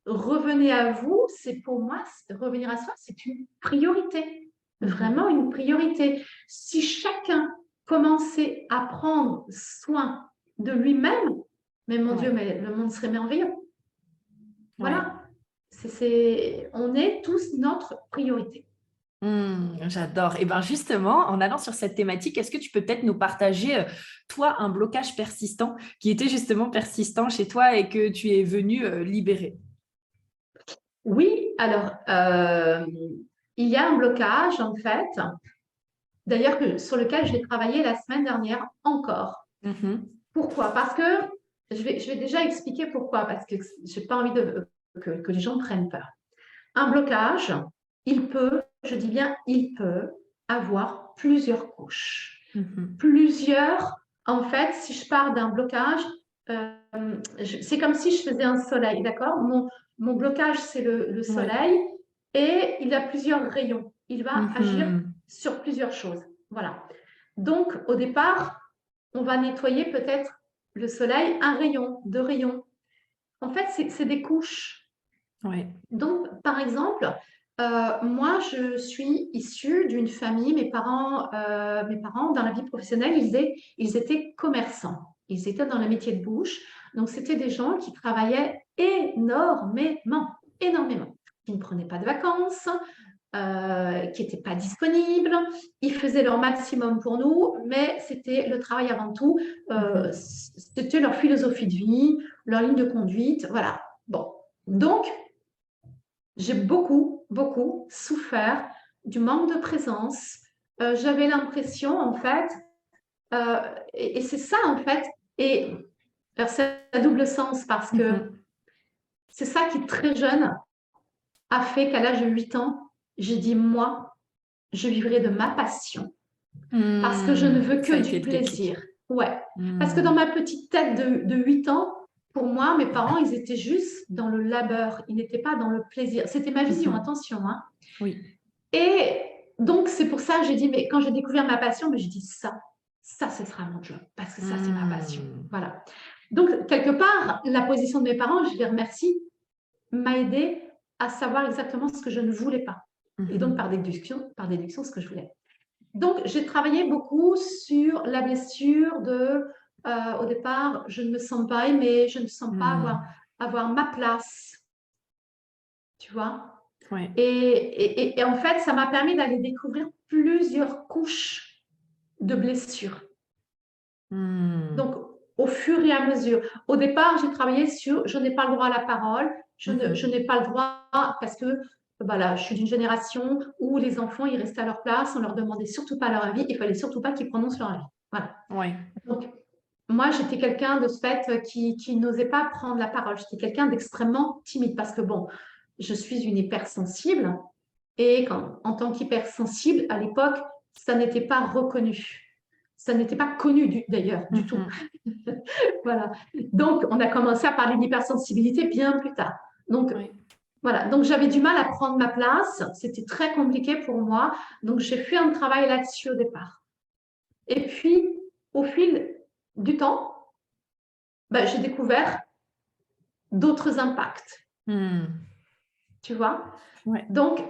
revenez à vous, c'est pour moi, revenir à soi, c'est une priorité, Mhm. vraiment une priorité. Si chacun commençait à prendre soin de lui-même, mais mon Dieu, Ouais. mais le monde serait merveilleux. Ouais. Voilà, on est tous notre priorité. J'adore. Et bien justement, en allant sur cette thématique, est-ce que tu peux peut-être nous partager, toi, un blocage persistant qui était justement persistant chez toi et que tu es venu libérer? Oui, alors, il y a un blocage, en fait, d'ailleurs, sur lequel j'ai travaillé la semaine dernière encore. Mhm. Pourquoi? Parce que je vais déjà expliquer pourquoi, parce que je n'ai pas envie que les gens prennent peur. Un blocage, il peut, je dis bien, il peut avoir plusieurs couches. Mhm. Plusieurs, en fait, si je pars d'un blocage, c'est comme si je faisais un soleil, d'accord? Mon blocage, c'est le Ouais. soleil et il a plusieurs rayons. Il va agir Mhm. sur plusieurs choses. Voilà. Donc, au départ, on va nettoyer peut-être le soleil, un rayon, deux rayons. En fait, c'est des couches. Ouais. Donc, par exemple, moi, je suis issue d'une famille, mes parents, dans la vie professionnelle, ils étaient commerçants. Ils étaient dans le métier de bouche. Donc, c'était des gens qui travaillaient énormément, énormément. Ils ne prenaient pas de vacances, qui n'étaient pas disponibles. Ils faisaient leur maximum pour nous, mais c'était le travail avant tout. Mhm. C'était leur philosophie de vie, leur ligne de conduite. Voilà. Bon. Donc, j'ai beaucoup, beaucoup souffert du manque de présence. J'avais l'impression, en fait, et c'est ça, en fait, et alors c'est à double sens parce que Mhm. c'est ça qui, très jeune, a fait qu'à l'âge de 8 ans, j'ai dit, moi, je vivrai de ma passion parce que je ne veux Ça a que été du le déclic. plaisir. Ouais, parce que dans Hmm. ma petite tête de 8 ans, pour moi, mes parents, ils étaient juste dans le labeur, ils n'étaient pas dans le plaisir. C'était ma vision, Mhm. attention, hein. Oui. Et donc, c'est pour ça que j'ai dit, mais quand j'ai découvert ma passion, mais j'ai dit ça, ce sera mon job, parce que ça, c'est ma passion. Hmm. Voilà. Donc, quelque part, la position de mes parents, je les remercie, m'a aidé à savoir exactement ce que je ne voulais pas. Et donc, Mhm. par déduction, ce que je voulais. Donc, j'ai travaillé beaucoup sur la blessure au départ, je ne me sens pas aimée, je ne sens pas Hmm. avoir ma place, tu vois. Ouais. Et en fait, ça m'a permis d'aller découvrir plusieurs couches de blessures. Hmm. Donc, au fur et à mesure. Au départ, j'ai travaillé sur je n'ai pas le droit à la parole, je Mhm. n'ai pas le droit parce que voilà, je suis d'une génération où les enfants, ils restaient à leur place, on leur demandait surtout pas leur avis, il fallait surtout pas qu'ils prononcent leur avis. Voilà. Ouais. Donc, moi, j'étais quelqu'un de ce fait qui n'osait pas prendre la parole. J'étais quelqu'un d'extrêmement timide parce que bon, je suis une hypersensible et en tant qu'hypersensible, à l'époque, ça n'était pas reconnu. Ça n'était pas connu d'ailleurs, du tout. Mhm. Voilà. Donc, on a commencé à parler d'hypersensibilité bien plus tard. Donc, Ouais. voilà. Donc, j'avais du mal à prendre ma place. C'était très compliqué pour moi. Donc, j'ai fait un travail là-dessus au départ. Et puis, au fil du temps, j'ai découvert d'autres impacts, tu vois. Ouais. Donc,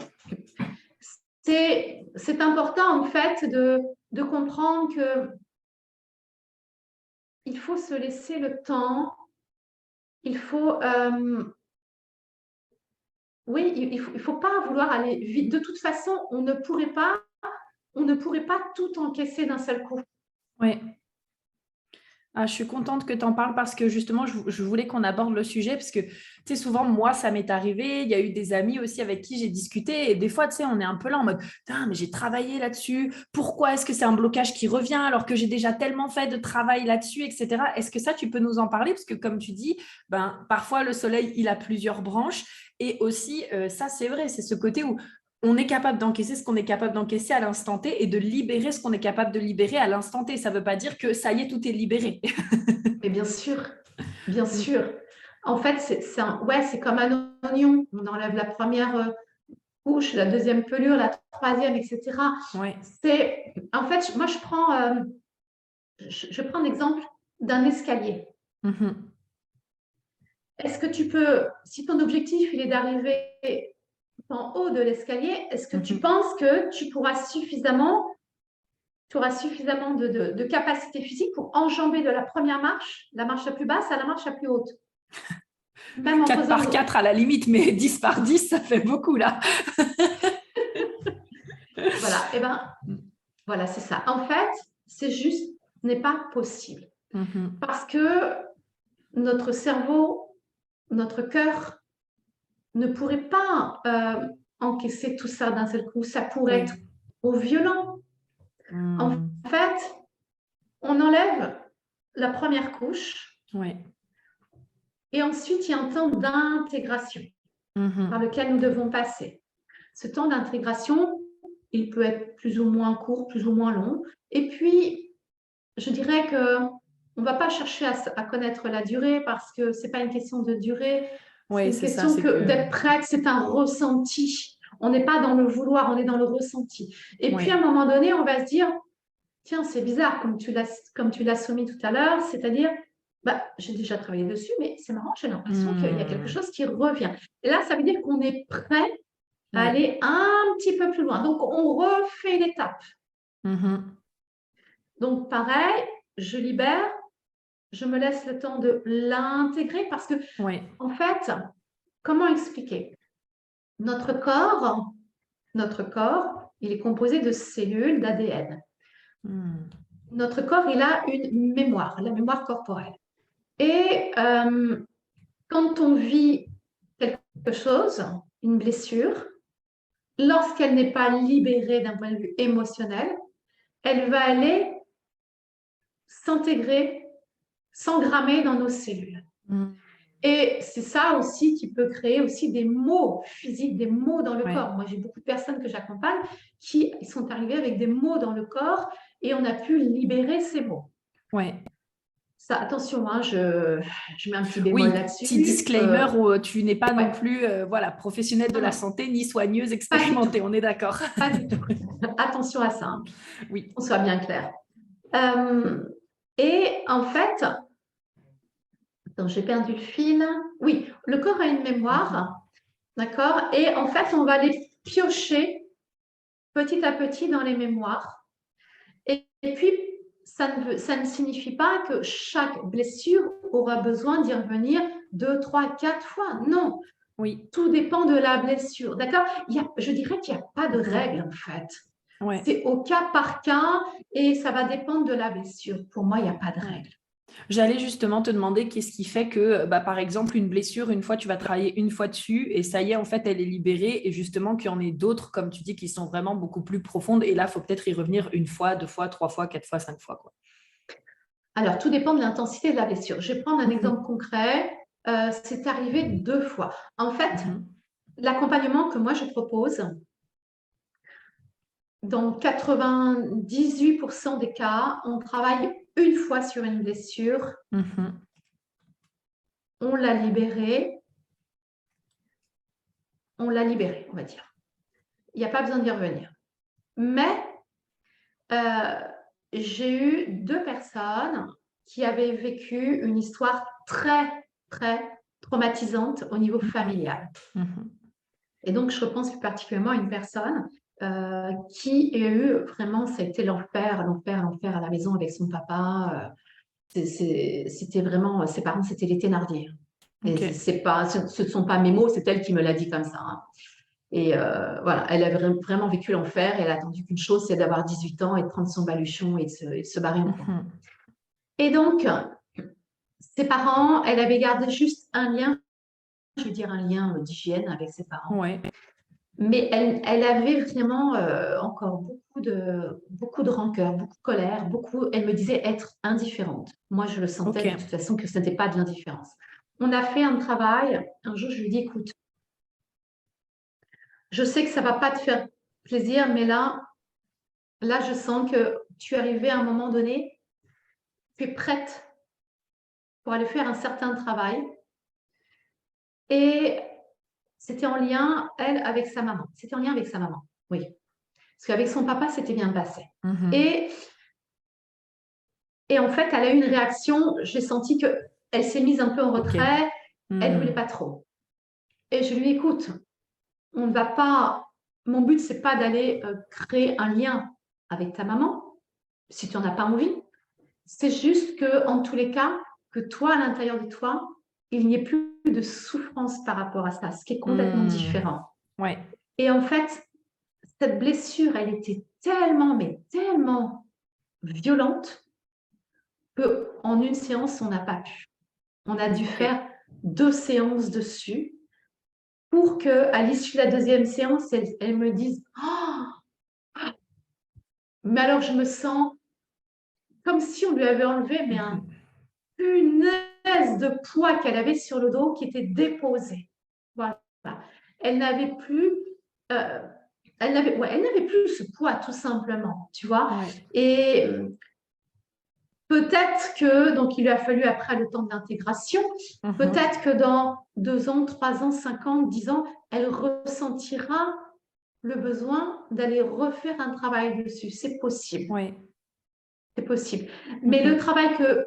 c'est important, en fait, de comprendre que il faut se laisser le temps, il faut, oui, il faut pas vouloir aller vite. De toute façon, on ne pourrait pas tout encaisser d'un seul coup. Ouais. Ah, je suis contente que tu en parles parce que justement, je voulais qu'on aborde le sujet parce que, tu sais, souvent, moi, ça m'est arrivé. Il y a eu des amis aussi avec qui j'ai discuté et des fois, tu sais, on est un peu là en mode, putain, mais j'ai travaillé là-dessus. Pourquoi est-ce que c'est un blocage qui revient alors que j'ai déjà tellement fait de travail là-dessus, etc. Est-ce que ça, tu peux nous en parler? Parce que comme tu dis, ben, parfois, le soleil, il a plusieurs branches et aussi, ça, c'est vrai, c'est ce côté où on est capable d'encaisser ce qu'on est capable d'encaisser à l'instant T et de libérer ce qu'on est capable de libérer à l'instant T. Ça ne veut pas dire que ça y est, tout est libéré. Mais bien sûr, bien sûr. En fait, ouais, c'est comme un oignon. On enlève la première couche, la deuxième pelure, la troisième, etc. Ouais. En fait, moi, je prends l'exemple d'un escalier. Mhm. Est-ce que tu peux, si ton objectif il est d'arriver en haut de l'escalier, est-ce que tu Mhm. penses que tu auras suffisamment de capacité physique pour enjamber de la première marche, la marche la plus basse, à la marche la plus haute? Même en 4 par faisant... 4 à la limite, mais 10 par 10, ça fait beaucoup là. Voilà, et ben voilà, c'est ça. En fait, c'est juste, ce n'est pas possible. Mhm. Parce que notre cerveau, notre cœur ne pourrait pas encaisser tout ça d'un seul coup. Ça pourrait être Oui. trop violent. En Mhm. fait, on enlève la première couche Ouais. et ensuite il y a un temps d'intégration par Mhm. lequel nous devons passer. Ce temps d'intégration, il peut être plus ou moins court, plus ou moins long. Et puis, je dirais que on ne va pas chercher à connaître la durée parce que ce n'est pas une question de durée, c'est Oui, une c'est ça, question c'est que que. d'être prête, c'est un ressenti. On n'est pas dans le vouloir, on est dans le ressenti. Et puis, à un Ouais. moment donné, on va se dire, tiens, c'est bizarre, comme tu l'as soumis tout à l'heure, c'est-à-dire, j'ai déjà travaillé dessus, mais c'est marrant, j'ai l'impression qu'il y a quelque Mhm. chose qui revient. Et là, ça veut dire qu'on est prêt à Ouais. aller un petit peu plus loin. Donc, on refait l'étape. Mhm. Donc, pareil, je libère, je me laisse le temps de l'intégrer parce que, Ouais. en fait, comment expliquer? Notre corps, il est composé de cellules, d'ADN. Mhm. Notre corps, il a une mémoire, la mémoire corporelle. Et quand on vit quelque chose, une blessure, lorsqu'elle n'est pas libérée d'un point de vue émotionnel, elle va aller s'intégrer, s'engrammer dans nos cellules. Mhm. Et c'est ça aussi qui peut créer aussi des maux physiques, des maux dans le Ouais. corps. Moi, j'ai beaucoup de personnes que j'accompagne qui sont arrivées avec des maux dans le corps et on a pu libérer ces maux. Ouais. Ça, attention, hein, je mets un petit bémol Oui, petit là-dessus. disclaimer où tu n'es pas non Ouais, plus voilà, professionnelle de non, la non, santé ni soigneuse pas du tout, expérimentée, on est d'accord. pas du tout. Attention à ça, hein, Oui. qu'on soit bien clair. Euh, et en fait, attends, j'ai perdu le fil. Oui, le corps a une Mhm. mémoire, d'accord? Et en fait, on va les piocher petit à petit dans les mémoires. Et puis, ça ne signifie pas que chaque blessure aura besoin d'y revenir 2, 3, 4 fois. Non, Oui. tout dépend de la blessure. D'accord? Je dirais qu'il n'y a pas de Mhm. règle, en fait. Ouais. C'est au cas par cas et ça va dépendre de la blessure. Pour moi, il n'y a pas de Ouais. règle. J'allais justement te demander qu'est-ce qui fait que, bah, par exemple, une blessure, une fois, tu vas travailler une fois dessus et ça y est, en fait, elle est libérée et justement qu'il y en ait d'autres, comme tu dis, qui sont vraiment beaucoup plus profondes et là, il faut peut-être y revenir une fois, deux fois, trois fois, quatre fois, cinq fois, quoi. Alors, tout dépend de l'intensité de la blessure. Je vais prendre un exemple Mhm. concret. C'est arrivé 2 fois. En fait, Mhm. l'accompagnement que moi je propose, dans 98% des cas, on travaille une fois sur une blessure, Mhm. on l'a libérée, on va dire. Il n'y a pas besoin d'y revenir. Mais euh, j'ai eu 2 personnes qui avaient vécu une histoire très, très traumatisante au niveau familial. Et donc, je repense plus particulièrement à une personne qui a eu vraiment, ça a été l'enfer, l'enfer, l'enfer à la maison avec son papa. C'était vraiment, ses parents, c'était les Thénardier. Et ce ne sont pas mes mots, c'est elle qui me l'a dit comme ça. Hein. Et voilà, elle a vraiment vécu l'enfer. Elle a attendu qu'une chose, c'est d'avoir 18 ans et de prendre son baluchon et de se barrer en courant. Et donc, ses parents, elle avait gardé juste un lien, je veux dire un lien d'hygiène avec ses parents. Ouais. Mais elle avait vraiment encore beaucoup de rancœur, beaucoup de colère, elle me disait être indifférente. Moi, je le sentais de toute façon que ce n'était pas de l'indifférence. On a fait un travail. Un jour, je lui ai dit, écoute, je sais que ça ne va pas te faire plaisir, mais là, je sens que tu es arrivée à un moment donné, tu es prête pour aller faire un certain travail. Et c'était en lien, elle, avec sa maman. C'était en lien avec sa maman, oui. Parce qu'avec son papa, c'était bien passé. Et en fait, elle a eu une réaction. J'ai senti qu'elle s'est mise un peu en retrait. Elle ne voulait pas trop. Et je lui ai dit, écoute, on ne va pas... Mon but, ce n'est pas d'aller créer un lien avec ta maman, si tu n'en as pas envie. C'est juste qu'en tous les cas, que toi, à l'intérieur de toi, il n'y ait plus de souffrance par rapport à ça, ce qui est complètement différent. Ouais. Et en fait, cette blessure, elle était tellement, mais tellement violente qu'en une séance, on n'a pas pu. On a dû faire 2 séances dessus pour qu'à l'issue de la 2e séance, elle me dise oh, mais alors je me sens comme si on lui avait enlevé mais un punaise de poids qu'elle avait sur le dos qui était déposé. Voilà. Elle n'avait plus elle n'avait plus ce poids tout simplement, tu vois. Ouais. Et peut-être que, donc il lui a fallu après le temps d'intégration, peut-être que dans 2 ans, 3 ans, 5 ans, 10 ans, elle ressentira le besoin d'aller refaire un travail dessus. C'est possible. Oui. C'est possible. Mais le travail que,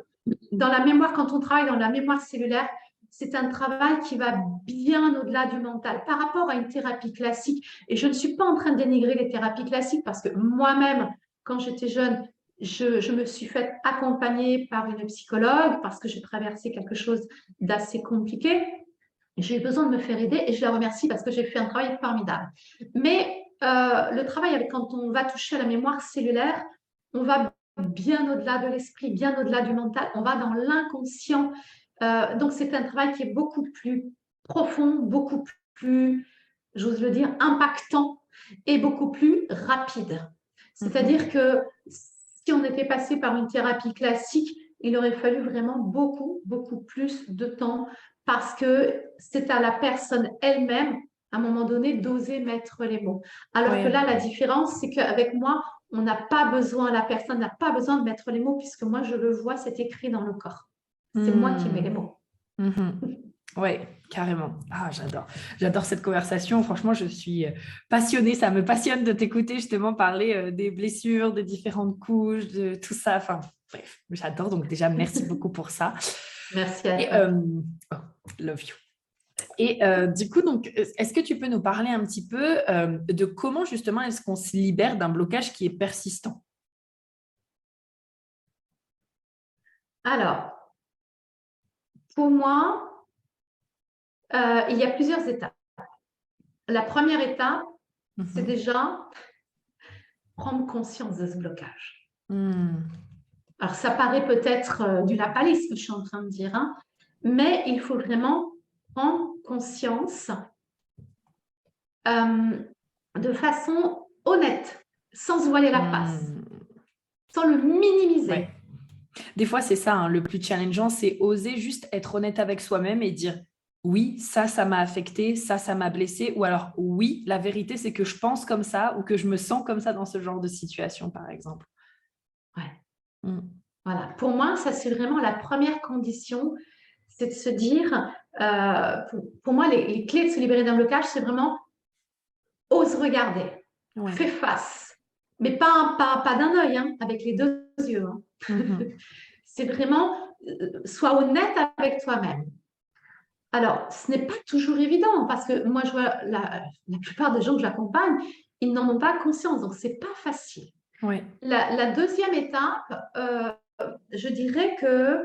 dans la mémoire, quand on travaille dans la mémoire cellulaire, c'est un travail qui va bien au-delà du mental par rapport à une thérapie classique. Et je ne suis pas en train de dénigrer les thérapies classiques parce que moi-même, quand j'étais jeune, je me suis faite accompagner par une psychologue parce que j'ai traversé quelque chose d'assez compliqué. J'ai eu besoin de me faire aider et je la remercie parce que j'ai fait un travail formidable. Mais le travail, quand on va toucher à la mémoire cellulaire, on va bien au-delà de l'esprit, bien au-delà du mental, on va dans l'inconscient. Donc, c'est un travail qui est beaucoup plus profond, beaucoup plus, j'ose le dire, impactant et beaucoup plus rapide. C'est-à-dire que si on était passé par une thérapie classique, il aurait fallu vraiment beaucoup, beaucoup plus de temps parce que c'est à la personne elle-même, à un moment donné, d'oser mettre les mots. Alors que là, la différence, c'est qu'avec moi, on n'a pas besoin, la personne n'a pas besoin de mettre les mots puisque moi, je le vois, c'est écrit dans le corps. C'est moi qui mets les mots. Oui, carrément. Ah, j'adore. J'adore cette conversation. Franchement, je suis passionnée. Ça me passionne de t'écouter justement parler des blessures, des différentes couches, de tout ça. Enfin, bref, j'adore. Donc déjà, merci beaucoup pour ça. Merci à toi. Love you. Et du coup, donc, est-ce que tu peux nous parler un petit peu de comment justement est-ce qu'on se libère d'un blocage qui est persistant? Alors, pour moi, il y a plusieurs étapes. La première étape, c'est déjà prendre conscience de ce blocage. Alors, ça paraît peut-être du lapalisse ce que je suis en train de dire, hein, mais il faut vraiment prendre conscience de façon honnête, sans se voiler la face, sans le minimiser. Ouais. Des fois, c'est ça, hein, le plus challengeant, c'est oser juste être honnête avec soi-même et dire oui, ça m'a affecté, ça m'a blessé, ou alors oui, la vérité, c'est que je pense comme ça ou que je me sens comme ça dans ce genre de situation, par exemple. Ouais. Voilà. Pour moi, ça, c'est vraiment la première condition, c'est de se dire, pour moi, les clés de se libérer d'un blocage, c'est vraiment ose regarder, fais face, mais pas d'un œil, hein, avec les deux yeux. Hein. C'est vraiment, sois honnête avec toi-même. Alors, ce n'est pas toujours évident parce que moi, je vois la plupart des gens que j'accompagne, ils n'en ont pas conscience, donc c'est pas facile. Ouais. La deuxième étape, je dirais que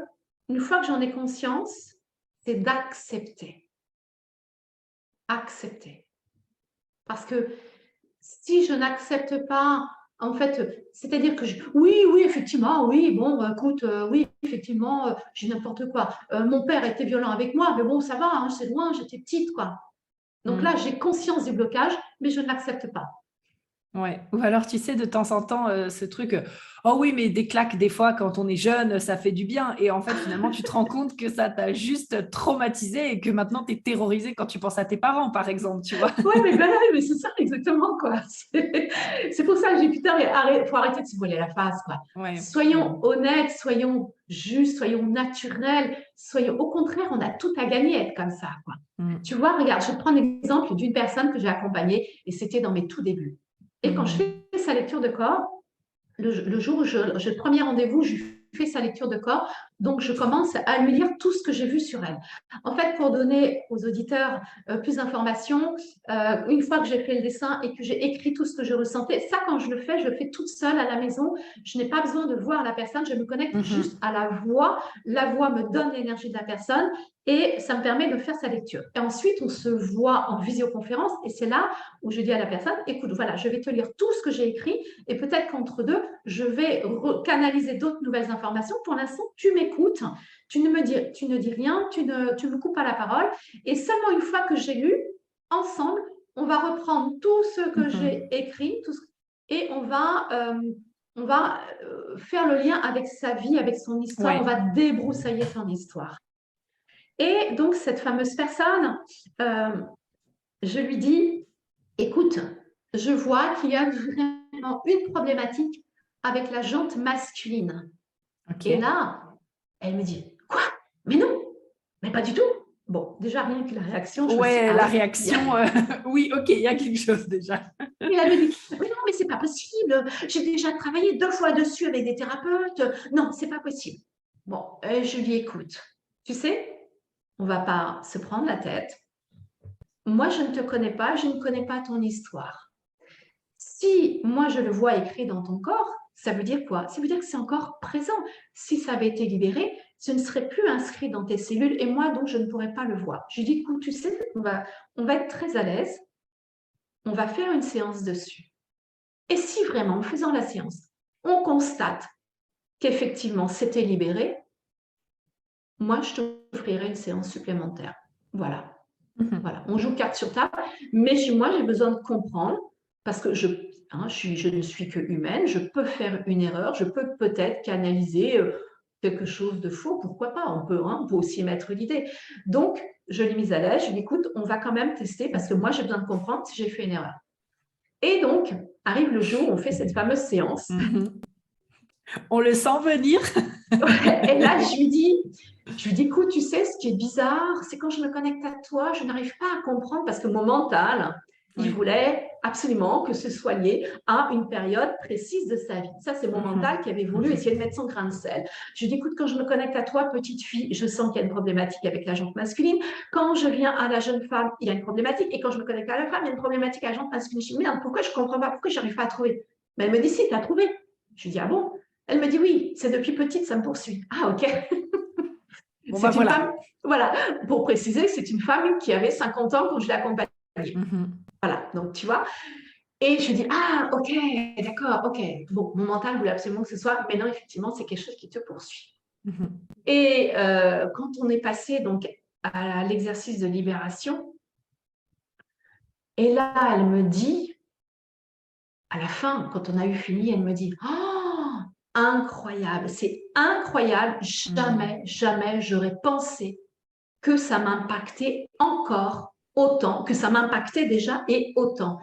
une fois que j'en ai conscience, c'est d'accepter. Accepter. Parce que si je n'accepte pas, en fait, c'est-à-dire que oui, effectivement, oui, bon, écoute, oui, effectivement, j'ai n'importe quoi. Mon père était violent avec moi, mais bon, ça va, hein, c'est loin, j'étais petite, quoi. Donc là, j'ai conscience du blocage, mais je ne l'accepte pas. Ouais. Ou alors, tu sais, de temps en temps, ce truc, oh oui, mais des claques, des fois, quand on est jeune, ça fait du bien. Et en fait, finalement, tu te rends compte que ça t'a juste traumatisé et que maintenant, tu es terrorisé quand tu penses à tes parents, par exemple, tu vois. Oui, mais c'est ça, exactement, quoi. C'est pour ça que j'ai putain, il faut arrêter de se voiler la face, quoi. Ouais. Soyons honnêtes, soyons justes, soyons naturels, soyons, au contraire, on a tout à gagner à être comme ça, quoi. Tu vois, regarde, je prends l'exemple d'une personne que j'ai accompagnée et c'était dans mes tout débuts. Et quand je fais sa lecture de corps, le jour où j'ai le premier rendez-vous, je fais sa lecture de corps, donc je commence à lui lire tout ce que j'ai vu sur elle. En fait, pour donner aux auditeurs plus d'informations, une fois que j'ai fait le dessin et que j'ai écrit tout ce que je ressentais, ça quand je le fais toute seule à la maison, je n'ai pas besoin de voir la personne, je me connecte juste à la voix me donne l'énergie de la personne et ça me permet de faire sa lecture. Et ensuite, on se voit en visioconférence et c'est là où je dis à la personne, écoute, voilà, je vais te lire tout ce que j'ai écrit et peut-être qu'entre deux, je vais canaliser d'autres nouvelles informations. Pour l'instant, tu m'écoutes, tu ne dis rien, tu me coupes pas la parole. Et seulement une fois que j'ai lu, ensemble, on va reprendre tout ce que j'ai écrit et on va faire le lien avec sa vie, avec son histoire. Ouais. On va débroussailler son histoire. Et donc, cette fameuse personne, je lui dis, écoute, je vois qu'il y a vraiment une problématique avec la jante masculine. Ok. Et là, elle me dit, quoi? Mais non, mais pas du tout. Bon, déjà, rien que la réaction, je me suis dit, Ouais, ah la oui. réaction, oui, ok, il y a quelque chose déjà. Et elle me dit, mais non, mais c'est pas possible. J'ai déjà travaillé 2 fois dessus avec des thérapeutes. Non, c'est pas possible. Bon, je lui écoute. Tu sais, on va pas se prendre la tête. Moi, je ne te connais pas, je ne connais pas ton histoire. Si moi, je le vois écrit dans ton corps, ça veut dire quoi? Ça veut dire que c'est encore présent. Si ça avait été libéré, ce ne serait plus inscrit dans tes cellules et moi, donc, je ne pourrais pas le voir. Je lui dis, écoute, tu sais, on va être très à l'aise, on va faire une séance dessus. Et si vraiment, en faisant la séance, on constate qu'effectivement, c'était libéré, moi, je t'offrirai une séance supplémentaire. Voilà. Voilà, on joue carte sur table, mais chez moi, j'ai besoin de comprendre parce que je ne suis que humaine, je peux faire une erreur, je peux peut-être canaliser quelque chose de faux, pourquoi pas, on peut aussi émettre l'idée. Donc, je l'ai mise à l'aise, je lui dis, écoute, on va quand même tester parce que moi, j'ai besoin de comprendre si j'ai fait une erreur. Et donc, arrive le jour où on fait cette fameuse séance. On le sent venir. Et là, je lui dis, écoute, tu sais, ce qui est bizarre, c'est quand je me connecte à toi, je n'arrive pas à comprendre parce que mon mental, il voulait absolument que ce soit lié à une période précise de sa vie. Ça, c'est mon mental qui avait voulu essayer de mettre son grain de sel. Je lui dis, écoute, quand je me connecte à toi, petite fille, je sens qu'il y a une problématique avec la jante masculine. Quand je viens à la jeune femme, il y a une problématique. Et quand je me connecte à la femme, il y a une problématique à la jante masculine. Je dis, merde, pourquoi je ne comprends pas, pourquoi je n'arrive pas à trouver? Mais elle me dit, si, tu as trouvé. Je lui dis, ah bon? Elle me dit, oui, c'est depuis petite, ça me poursuit. Ah, ok. Bon, C'est bah, une voilà. femme, voilà, pour préciser, c'est une femme qui avait 50 ans quand je l'ai accompagnée. Voilà, donc tu vois. Et je dis, ah, ok, d'accord, ok. Bon, mon mental voulait absolument que ce soit, mais non, effectivement, c'est quelque chose qui te poursuit. Et quand on est passé donc à l'exercice de libération, et là, elle me dit, à la fin, quand on a eu fini, elle me dit, oh, incroyable, c'est incroyable, jamais j'aurais pensé que ça m'impactait encore autant, que ça m'impactait déjà et autant.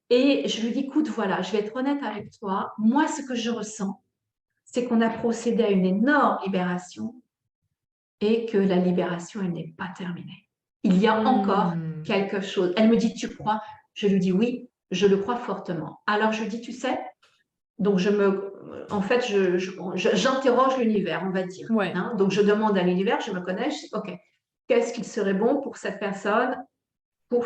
Et je lui dis, écoute, voilà, je vais être honnête avec toi. Moi, ce que je ressens, c'est qu'on a procédé à une énorme libération et que la libération, elle n'est pas terminée. Il y a encore quelque chose. Elle me dit, tu crois? Je lui dis, oui, je le crois fortement. Alors, je lui dis, tu sais, Donc, j'interroge l'univers, on va dire. Ouais. Hein. Donc, je demande à l'univers, je me connais, je dis, OK, qu'est-ce qu'il serait bon pour cette personne pour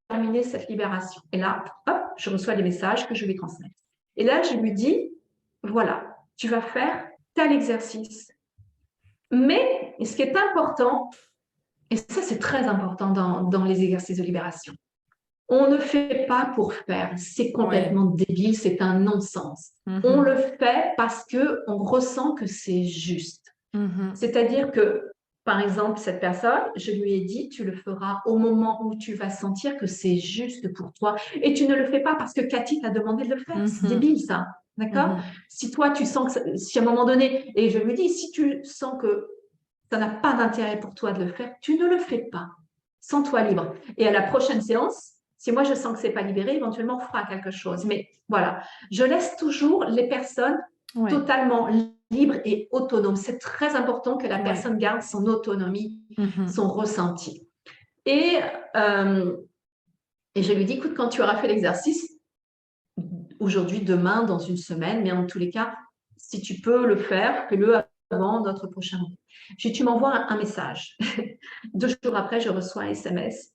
terminer cette libération? Et là, hop, je reçois des messages que je lui transmets. Et là, je lui dis, voilà, tu vas faire tel exercice. Mais ce qui est important, et ça, c'est très important dans les exercices de libération, on ne fait pas pour faire, c'est complètement débile, c'est un non-sens. On le fait parce qu'on ressent que c'est juste. C'est-à-dire que, par exemple, cette personne, je lui ai dit, tu le feras au moment où tu vas sentir que c'est juste pour toi. Et tu ne le fais pas parce que Cathy t'a demandé de le faire. C'est débile, ça. D'accord? Si toi, tu sens que, si à un moment donné, et je lui dis, si tu sens que ça n'a pas d'intérêt pour toi de le faire, tu ne le fais pas. Sens-toi libre. Et à la prochaine séance, si moi je sens que c'est pas libéré, éventuellement on fera quelque chose. Mais voilà, je laisse toujours les personnes totalement libres et autonomes. C'est très important que la personne garde son autonomie, son ressenti. Et je lui dis, écoute, quand tu auras fait l'exercice, aujourd'hui, demain, dans une semaine, mais en tous les cas, si tu peux le faire, fais-le avant notre prochain rendez-vous. Tu m'envoies un message. 2 jours après, je reçois un SMS.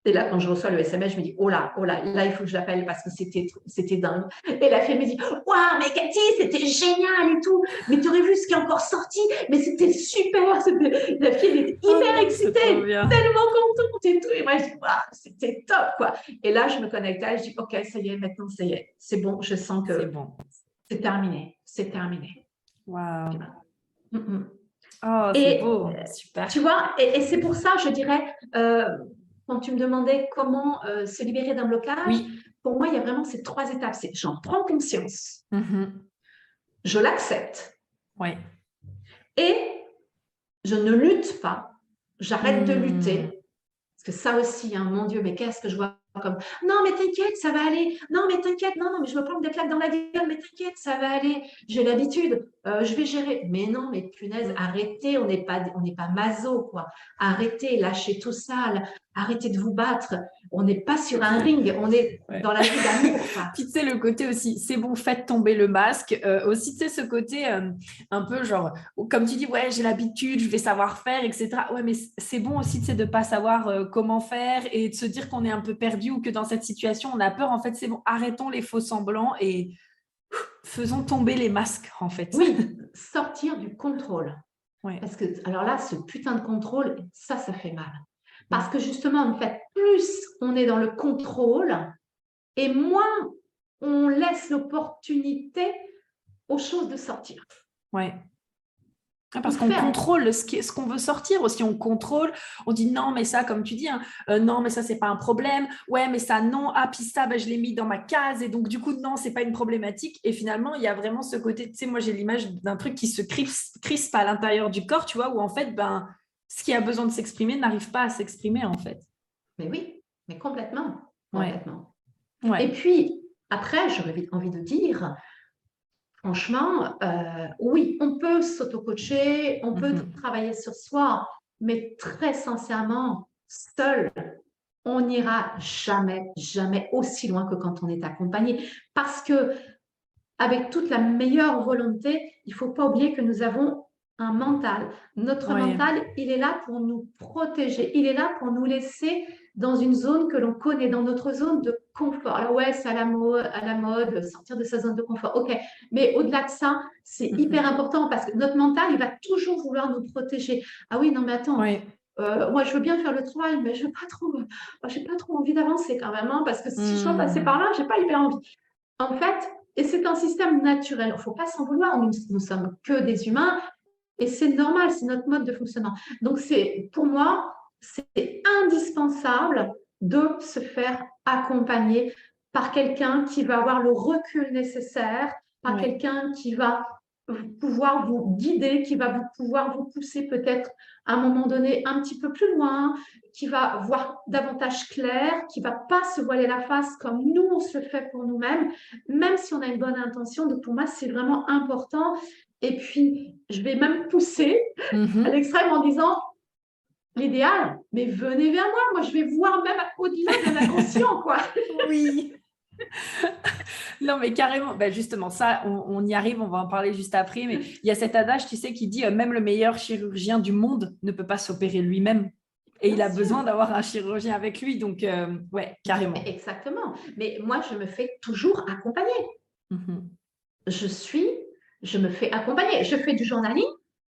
Et là, quand je reçois le SMS, je me dis, oh là, là, il faut que je l'appelle parce que c'était dingue. Et la fille me dit, waouh, mais Cathy, c'était génial et tout. Mais tu aurais vu ce qui est encore sorti, mais c'était super. La fille, elle était hyper excitée, tellement contente et tout. Et moi, je dis, waouh, c'était top, quoi. Et là, je me connecte à elle, je dis, OK, ça y est, maintenant, ça y est. C'est bon, je sens que c'est terminé. C'est terminé. Waouh. Oh, c'est beau, super. Tu vois, et c'est pour ça, je dirais, quand tu me demandais comment se libérer d'un blocage, pour moi, il y a vraiment ces 3 étapes. C'est j'en prends conscience, je l'accepte, et je ne lutte pas, j'arrête de lutter. Parce que ça aussi, hein, mon Dieu, mais qu'est-ce que je vois comme non, mais t'inquiète, ça va aller. Non, mais t'inquiète, non, mais je me prends des claques dans la gueule, mais t'inquiète, ça va aller. J'ai l'habitude, je vais gérer. Mais non, mais punaise, arrêtez, on n'est pas maso, quoi. Arrêtez, lâchez tout ça, arrêtez de vous battre. On n'est pas sur un ring, on est dans la vie d'amour. Puis tu sais, le côté aussi, c'est bon, faites tomber le masque. Aussi, tu sais, ce côté un peu genre, comme tu dis, ouais, j'ai l'habitude, je vais savoir faire, etc. Ouais, mais c'est bon aussi, tu sais, de ne pas savoir comment faire et de se dire qu'on est un peu perdu ou que dans cette situation, on a peur. En fait, c'est bon, arrêtons les faux semblants et faisons tomber les masques, en fait. Oui, sortir du contrôle. Parce que, alors là, ce putain de contrôle, ça fait mal. Parce que justement, en fait, plus on est dans le contrôle et moins on laisse l'opportunité aux choses de sortir. Parce qu'on contrôle ce qu'on veut sortir aussi, on contrôle, on dit non mais ça comme tu dis, hein, non mais ça c'est pas un problème, ouais mais ça non, ah puis ça je l'ai mis dans ma case et donc du coup non c'est pas une problématique et finalement il y a vraiment ce côté, tu sais moi j'ai l'image d'un truc qui se crispe à l'intérieur du corps, tu vois, où en fait ce qui a besoin de s'exprimer n'arrive pas à s'exprimer en fait. Mais oui, mais complètement. Et puis après j'aurais envie de dire, franchement, oui, on peut s'auto-coacher, on peut travailler sur soi, mais très sincèrement, seul, on n'ira jamais, jamais aussi loin que quand on est accompagné. Parce que, avec toute la meilleure volonté, il ne faut pas oublier que nous avons un mental. Notre mental, il est là pour nous protéger, il est là pour nous laisser dans une zone que l'on connaît, dans notre zone de confort. Alors ouais, c'est à la mode, sortir de sa zone de confort. Ok, mais au-delà de ça, c'est hyper important parce que notre mental, il va toujours vouloir nous protéger. Ah oui, non mais attends, moi je veux bien faire le travail, mais je n'ai pas trop envie d'avancer quand même, hein, parce que si je dois passer par là, je n'ai pas hyper envie. En fait, et c'est un système naturel, il ne faut pas s'en vouloir, nous sommes que des humains, et c'est normal, c'est notre mode de fonctionnement. Donc pour moi, c'est indispensable de se faire accompagner par quelqu'un qui va avoir le recul nécessaire, par quelqu'un qui va pouvoir vous guider, qui va pouvoir vous pousser peut-être à un moment donné un petit peu plus loin, qui va voir davantage clair, qui ne va pas se voiler la face comme nous, on se le fait pour nous-mêmes, même si on a une bonne intention. Donc pour moi, c'est vraiment important. Et puis, je vais même pousser à l'extrême en disant, l'idéal, mais venez vers moi, je vais voir même au-delà de l'inconscient, quoi. Oui. Non, mais carrément, ben justement, ça, on y arrive, on va en parler juste après, mais il y a cet adage, tu sais, qui dit même le meilleur chirurgien du monde ne peut pas s'opérer lui-même. Et Bien il a sûr. besoin d'avoir un chirurgien avec lui, donc ouais, Mais carrément. exactement. Mais moi, je me fais toujours accompagner. Mhm. Je suis, je me fais accompagner. Je fais du journaling.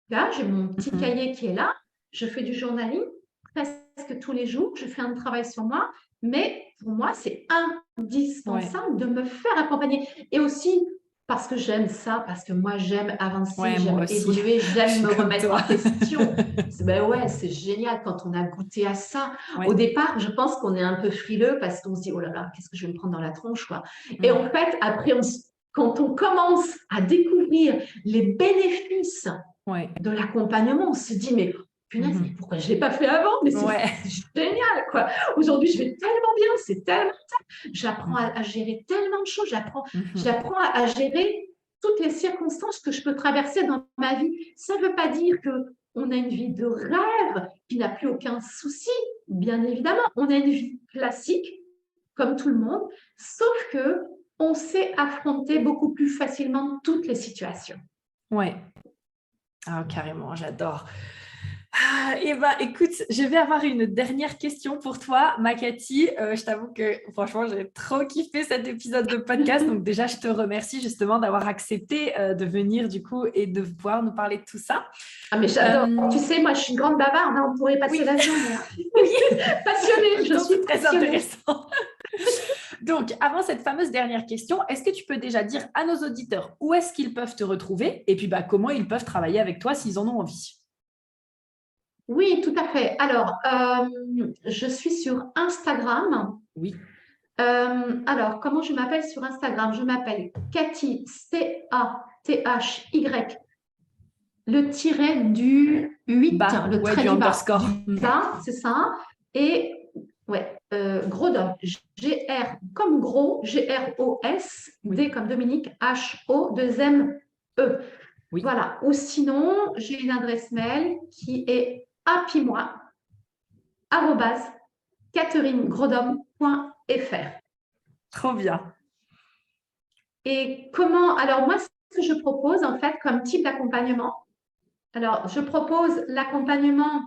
Là, j'ai mon petit Mhm. cahier qui est là. Je fais du journaling presque tous les jours. Je fais un travail sur moi. Mais pour moi, c'est Ouais, indispensable de me faire accompagner. Et aussi parce que j'aime ça, parce que moi, j'aime avancer, ouais, moi j'aime aussi, évoluer, je j'aime suis me comme remettre toi. en question. Ben ouais, c'est génial quand on a goûté à ça. Au Ouais. départ, je pense qu'on est un peu frileux parce qu'on se dit, oh là là, qu'est-ce que je vais me prendre dans la tronche, quoi. Et en Mm. fait, après, quand on commence à découvrir les bénéfices Ouais. de l'accompagnement, on se dit, mais punaise, mais Mhm. pourquoi je ne l'ai pas fait avant? Mais c'est Ouais. génial, quoi. Aujourd'hui, je vais tellement bien, c'est tellement ça. J'apprends Mhm. à gérer tellement de choses, Mhm. j'apprends à gérer toutes les circonstances que je peux traverser dans ma vie. Ça ne veut pas dire qu'on a une vie de rêve qui n'a plus aucun souci, bien évidemment. On a une vie classique, comme tout le monde, sauf que on sait affronter beaucoup plus facilement toutes les situations. Ouais. Ah, carrément, j'adore. Ah, eh ben, écoute, je vais avoir une dernière question pour toi, Makati. Je t'avoue que franchement, j'ai trop kiffé cet épisode de podcast. Donc déjà, je te remercie justement d'avoir accepté de venir du coup et de pouvoir nous parler de tout ça. Ah, mais j'adore. Euh, Tu sais, moi, je suis une grande bavarde, hein, on pourrait passer oui, la journée, hein. oui, en Passionnée, même je temps, suis c'est très passionnée. intéressant. Donc, avant cette fameuse dernière question, est-ce que tu peux déjà dire à nos auditeurs où est-ce qu'ils peuvent te retrouver et puis bah, comment ils peuvent travailler avec toi s'ils en ont envie? Oui, tout à fait. Alors, je suis sur Instagram. Oui, Alors, comment je m'appelle sur Instagram? Je m'appelle Cathy, Cathy, le tiret du 8, bas, le ouais, trait du du bas, underscore. du bas, c'est ça. Et ouais, gros dom, G-R comme gros, Gros, Oui, D comme Dominique, H-O, 2-M-E. oui. Voilà. Ou sinon, j'ai une adresse mail qui est happymois@catherinegrodom.fr. Trop bien. Et comment, alors moi, ce que je propose en fait comme type d'accompagnement, alors je propose l'accompagnement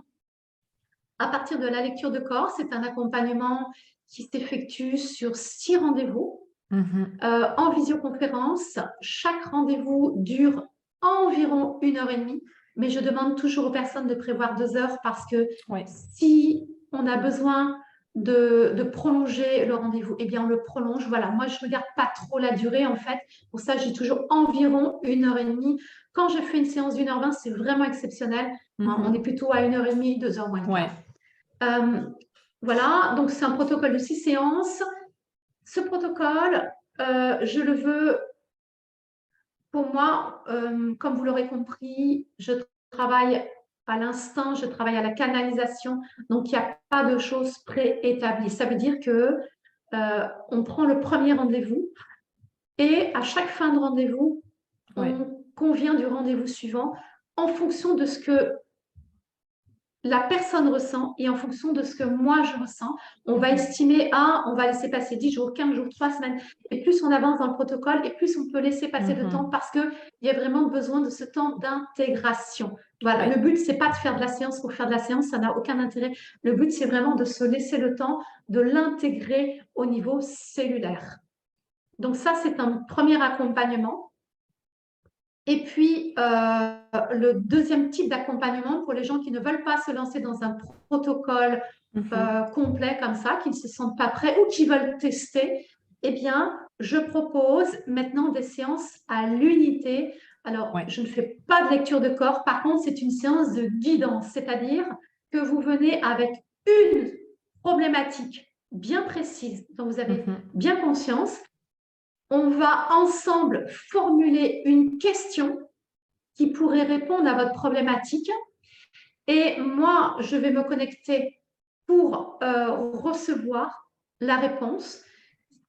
à partir de la lecture de corps. C'est un accompagnement qui s'effectue sur 6 rendez-vous Mhm. en visioconférence. Chaque rendez-vous dure environ 1 heure et demie, mais je demande toujours aux personnes de prévoir 2 heures parce que Ouais. si on a besoin de prolonger le rendez-vous, eh bien on le prolonge. Voilà, moi je ne regarde pas trop la durée en fait. Pour ça, j'ai toujours environ 1 heure et demie. Quand je fais une séance d'1 h 20, c'est vraiment exceptionnel. On est Mhm. plutôt à 1 h 30, 2 heures moins le quart. Ouais. Euh, voilà, donc c'est un protocole de 6 séances. Ce protocole, je le veux pour moi, comme vous l'aurez compris, je travaille à l'instinct, je travaille à la canalisation, donc il n'y a pas de choses préétablies. Ça veut dire que on prend le premier rendez-vous et à chaque fin de rendez-vous, Ouais. on convient du rendez-vous suivant en fonction de ce que la personne ressent et en fonction de ce que moi je ressens, on va Mhm. estimer, on va laisser passer 10 jours, 15 jours, 3 semaines. Et plus on avance dans le protocole, et plus on peut laisser passer le temps Mhm. parce qu'il y a vraiment besoin de ce temps d'intégration. Voilà, le Ouais. but, c'est pas de faire de la séance pour faire de la séance, ça n'a aucun intérêt. Le but, c'est vraiment de se laisser le temps de l'intégrer au niveau cellulaire. Donc ça, c'est un premier accompagnement. Et puis, le deuxième type d'accompagnement pour les gens qui ne veulent pas se lancer dans un protocole Mhm. complet comme ça, qui ne se sentent pas prêts ou qui veulent tester, eh bien, je propose maintenant des séances à l'unité. Alors, Ouais. je ne fais pas de lecture de corps. Par contre, c'est une séance de guidance, c'est-à-dire que vous venez avec une problématique bien précise dont vous avez Mhm. bien conscience. On va ensemble formuler une question qui pourrait répondre à votre problématique. Et moi, je vais me connecter pour recevoir la réponse.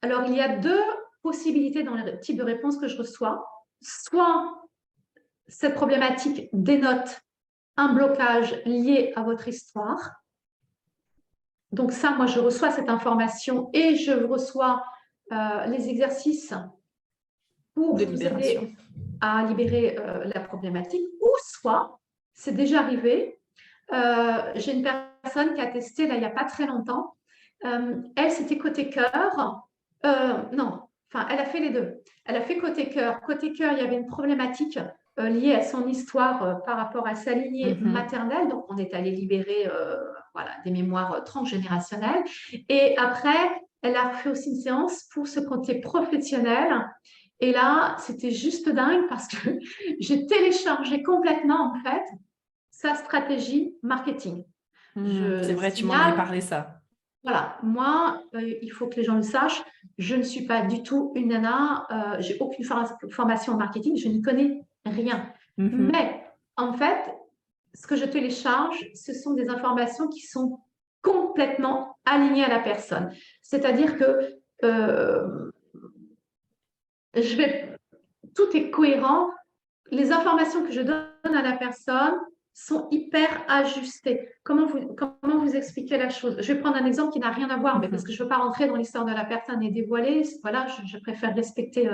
Alors, il y a deux possibilités dans le type de réponse que je reçois. Soit cette problématique dénote un blocage lié à votre histoire. Donc ça, moi, je reçois cette information et je reçois les exercices pour De vous libération. aider à libérer la problématique, ou soit, c'est déjà arrivé, j'ai une personne qui a testé là, il n'y a pas très longtemps. Elle, c'était côté cœur. Non, enfin, elle a fait les deux. Elle a fait côté cœur. Côté cœur, il y avait une problématique liée à son histoire par rapport à sa lignée maternelle. Donc, on est allé libérer voilà, des mémoires transgénérationnelles. Et après, elle a fait aussi une séance pour ce côté professionnel. Et là, c'était juste dingue parce que j'ai téléchargé complètement, en fait, sa stratégie marketing. C'est Je vrai, tu m'en avais signale, parlé ça. voilà, moi, il faut que les gens le sachent, je ne suis pas du tout une nana, j'ai aucune formation en marketing, je n'y connais rien. Mais en fait, ce que je télécharge, ce sont des informations qui sont complètement alignées à la personne. C'est-à-dire que tout est cohérent. Les informations que je donne à la personne sont hyper ajustées. Comment vous expliquer la chose? Je vais prendre un exemple qui n'a rien à voir, mais parce que je ne veux pas rentrer dans l'histoire de la personne et dévoiler. Voilà, je préfère respecter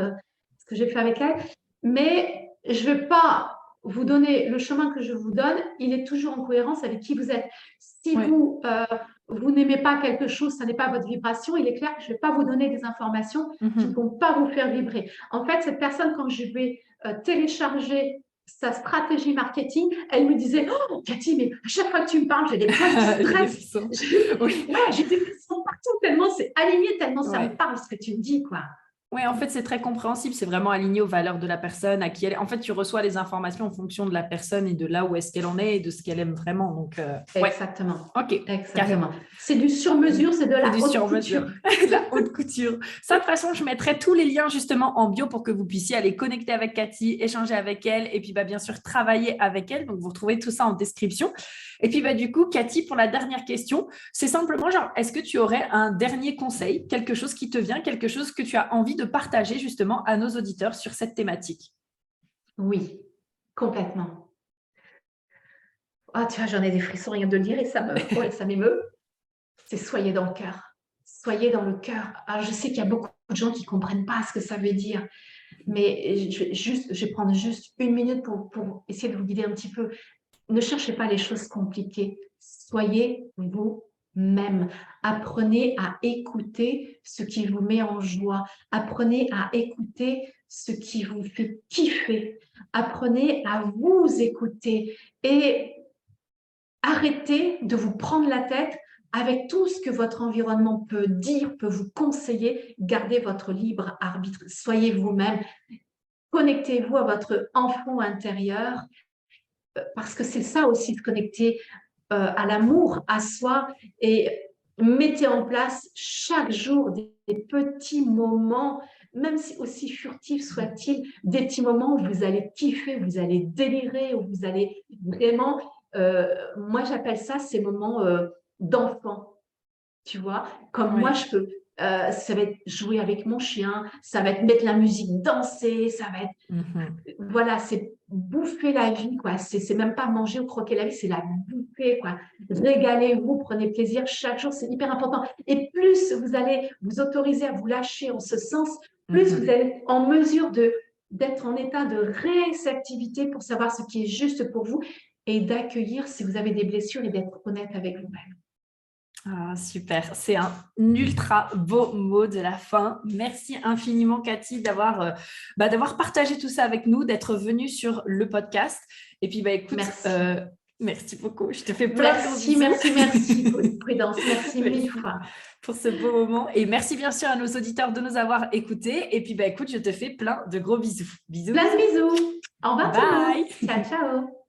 ce que j'ai fait avec elle. Mais je ne vais pas vous donner le chemin que je vous donne. Il est toujours en cohérence avec qui vous êtes. Si vous n'aimez pas quelque chose, ça n'est pas votre vibration, il est clair que je ne vais pas vous donner des informations qui ne vont pas vous faire vibrer. En fait, cette personne, quand je vais télécharger sa stratégie marketing, elle me disait oh, Cathy, mais à chaque fois que tu me parles, j'ai des points de stress. J'ai des frissons partout, tellement c'est aligné, tellement ça me parle ce que tu me dis, quoi. Oui, en fait, c'est très compréhensible. C'est vraiment aligné aux valeurs de la personne, à qui elle est. En fait, tu reçois les informations en fonction de la personne et de là où est-ce qu'elle en est et de ce qu'elle aime vraiment. Donc, Exactement. Ok. Exactement. Carrément. C'est du sur-mesure, c'est de la haute couture. La haute couture. Ça, de toute façon, je mettrai tous les liens justement en bio pour que vous puissiez aller connecter avec Cathy, échanger avec elle et puis bien sûr travailler avec elle. Donc, vous retrouvez tout ça en description. Et puis, du coup, Cathy, pour la dernière question, c'est simplement genre, est-ce que tu aurais un dernier conseil, quelque chose qui te vient, quelque chose que tu as envie de partager justement à nos auditeurs sur cette thématique? Oui, complètement. Ah, tu vois, j'en ai des frissons rien de le dire et ça m'émeut. C'est soyez dans le cœur. Soyez dans le cœur. Alors, je sais qu'il y a beaucoup de gens qui ne comprennent pas ce que ça veut dire, mais je vais prendre juste une minute pour essayer de vous guider un petit peu. Ne cherchez pas les choses compliquées. Soyez vous-même. Apprenez à écouter ce qui vous met en joie. Apprenez à écouter ce qui vous fait kiffer. Apprenez à vous écouter et arrêtez de vous prendre la tête avec tout ce que votre environnement peut dire, peut vous conseiller. Gardez votre libre arbitre. Soyez vous-même. Connectez-vous à votre enfant intérieur parce que c'est ça aussi de connecter à l'amour, à soi et mettez en place chaque jour des petits moments, même si aussi furtifs soient-ils, des petits moments où vous allez kiffer, vous allez délirer, où vous allez vraiment, moi j'appelle ça ces moments d'enfant, tu vois, comme moi je peux. Ça va être jouer avec mon chien, ça va être mettre la musique, danser, ça va être voilà, c'est bouffer la vie, quoi. C'est même pas manger ou croquer la vie, c'est la bouffer, quoi. Régalez-vous, prenez plaisir chaque jour, c'est hyper important. Et plus vous allez vous autoriser à vous lâcher en ce sens, plus vous allez en mesure d'être en état de réceptivité pour savoir ce qui est juste pour vous et d'accueillir si vous avez des blessures et d'être honnête avec vous-même. Ah, super, c'est un ultra beau mot de la fin. Merci infiniment Cathy d'avoir partagé tout ça avec nous, d'être venue sur le podcast. Et puis écoute, merci beaucoup. Je te fais plein de gros bisous. Merci Prudence, merci mille fois pour ce beau moment. Et merci bien sûr à nos auditeurs de nous avoir écoutés. Et puis écoute, je te fais plein de gros bisous. Bisous. Plein de bisous. Au revoir. Bye. Ciao, ciao.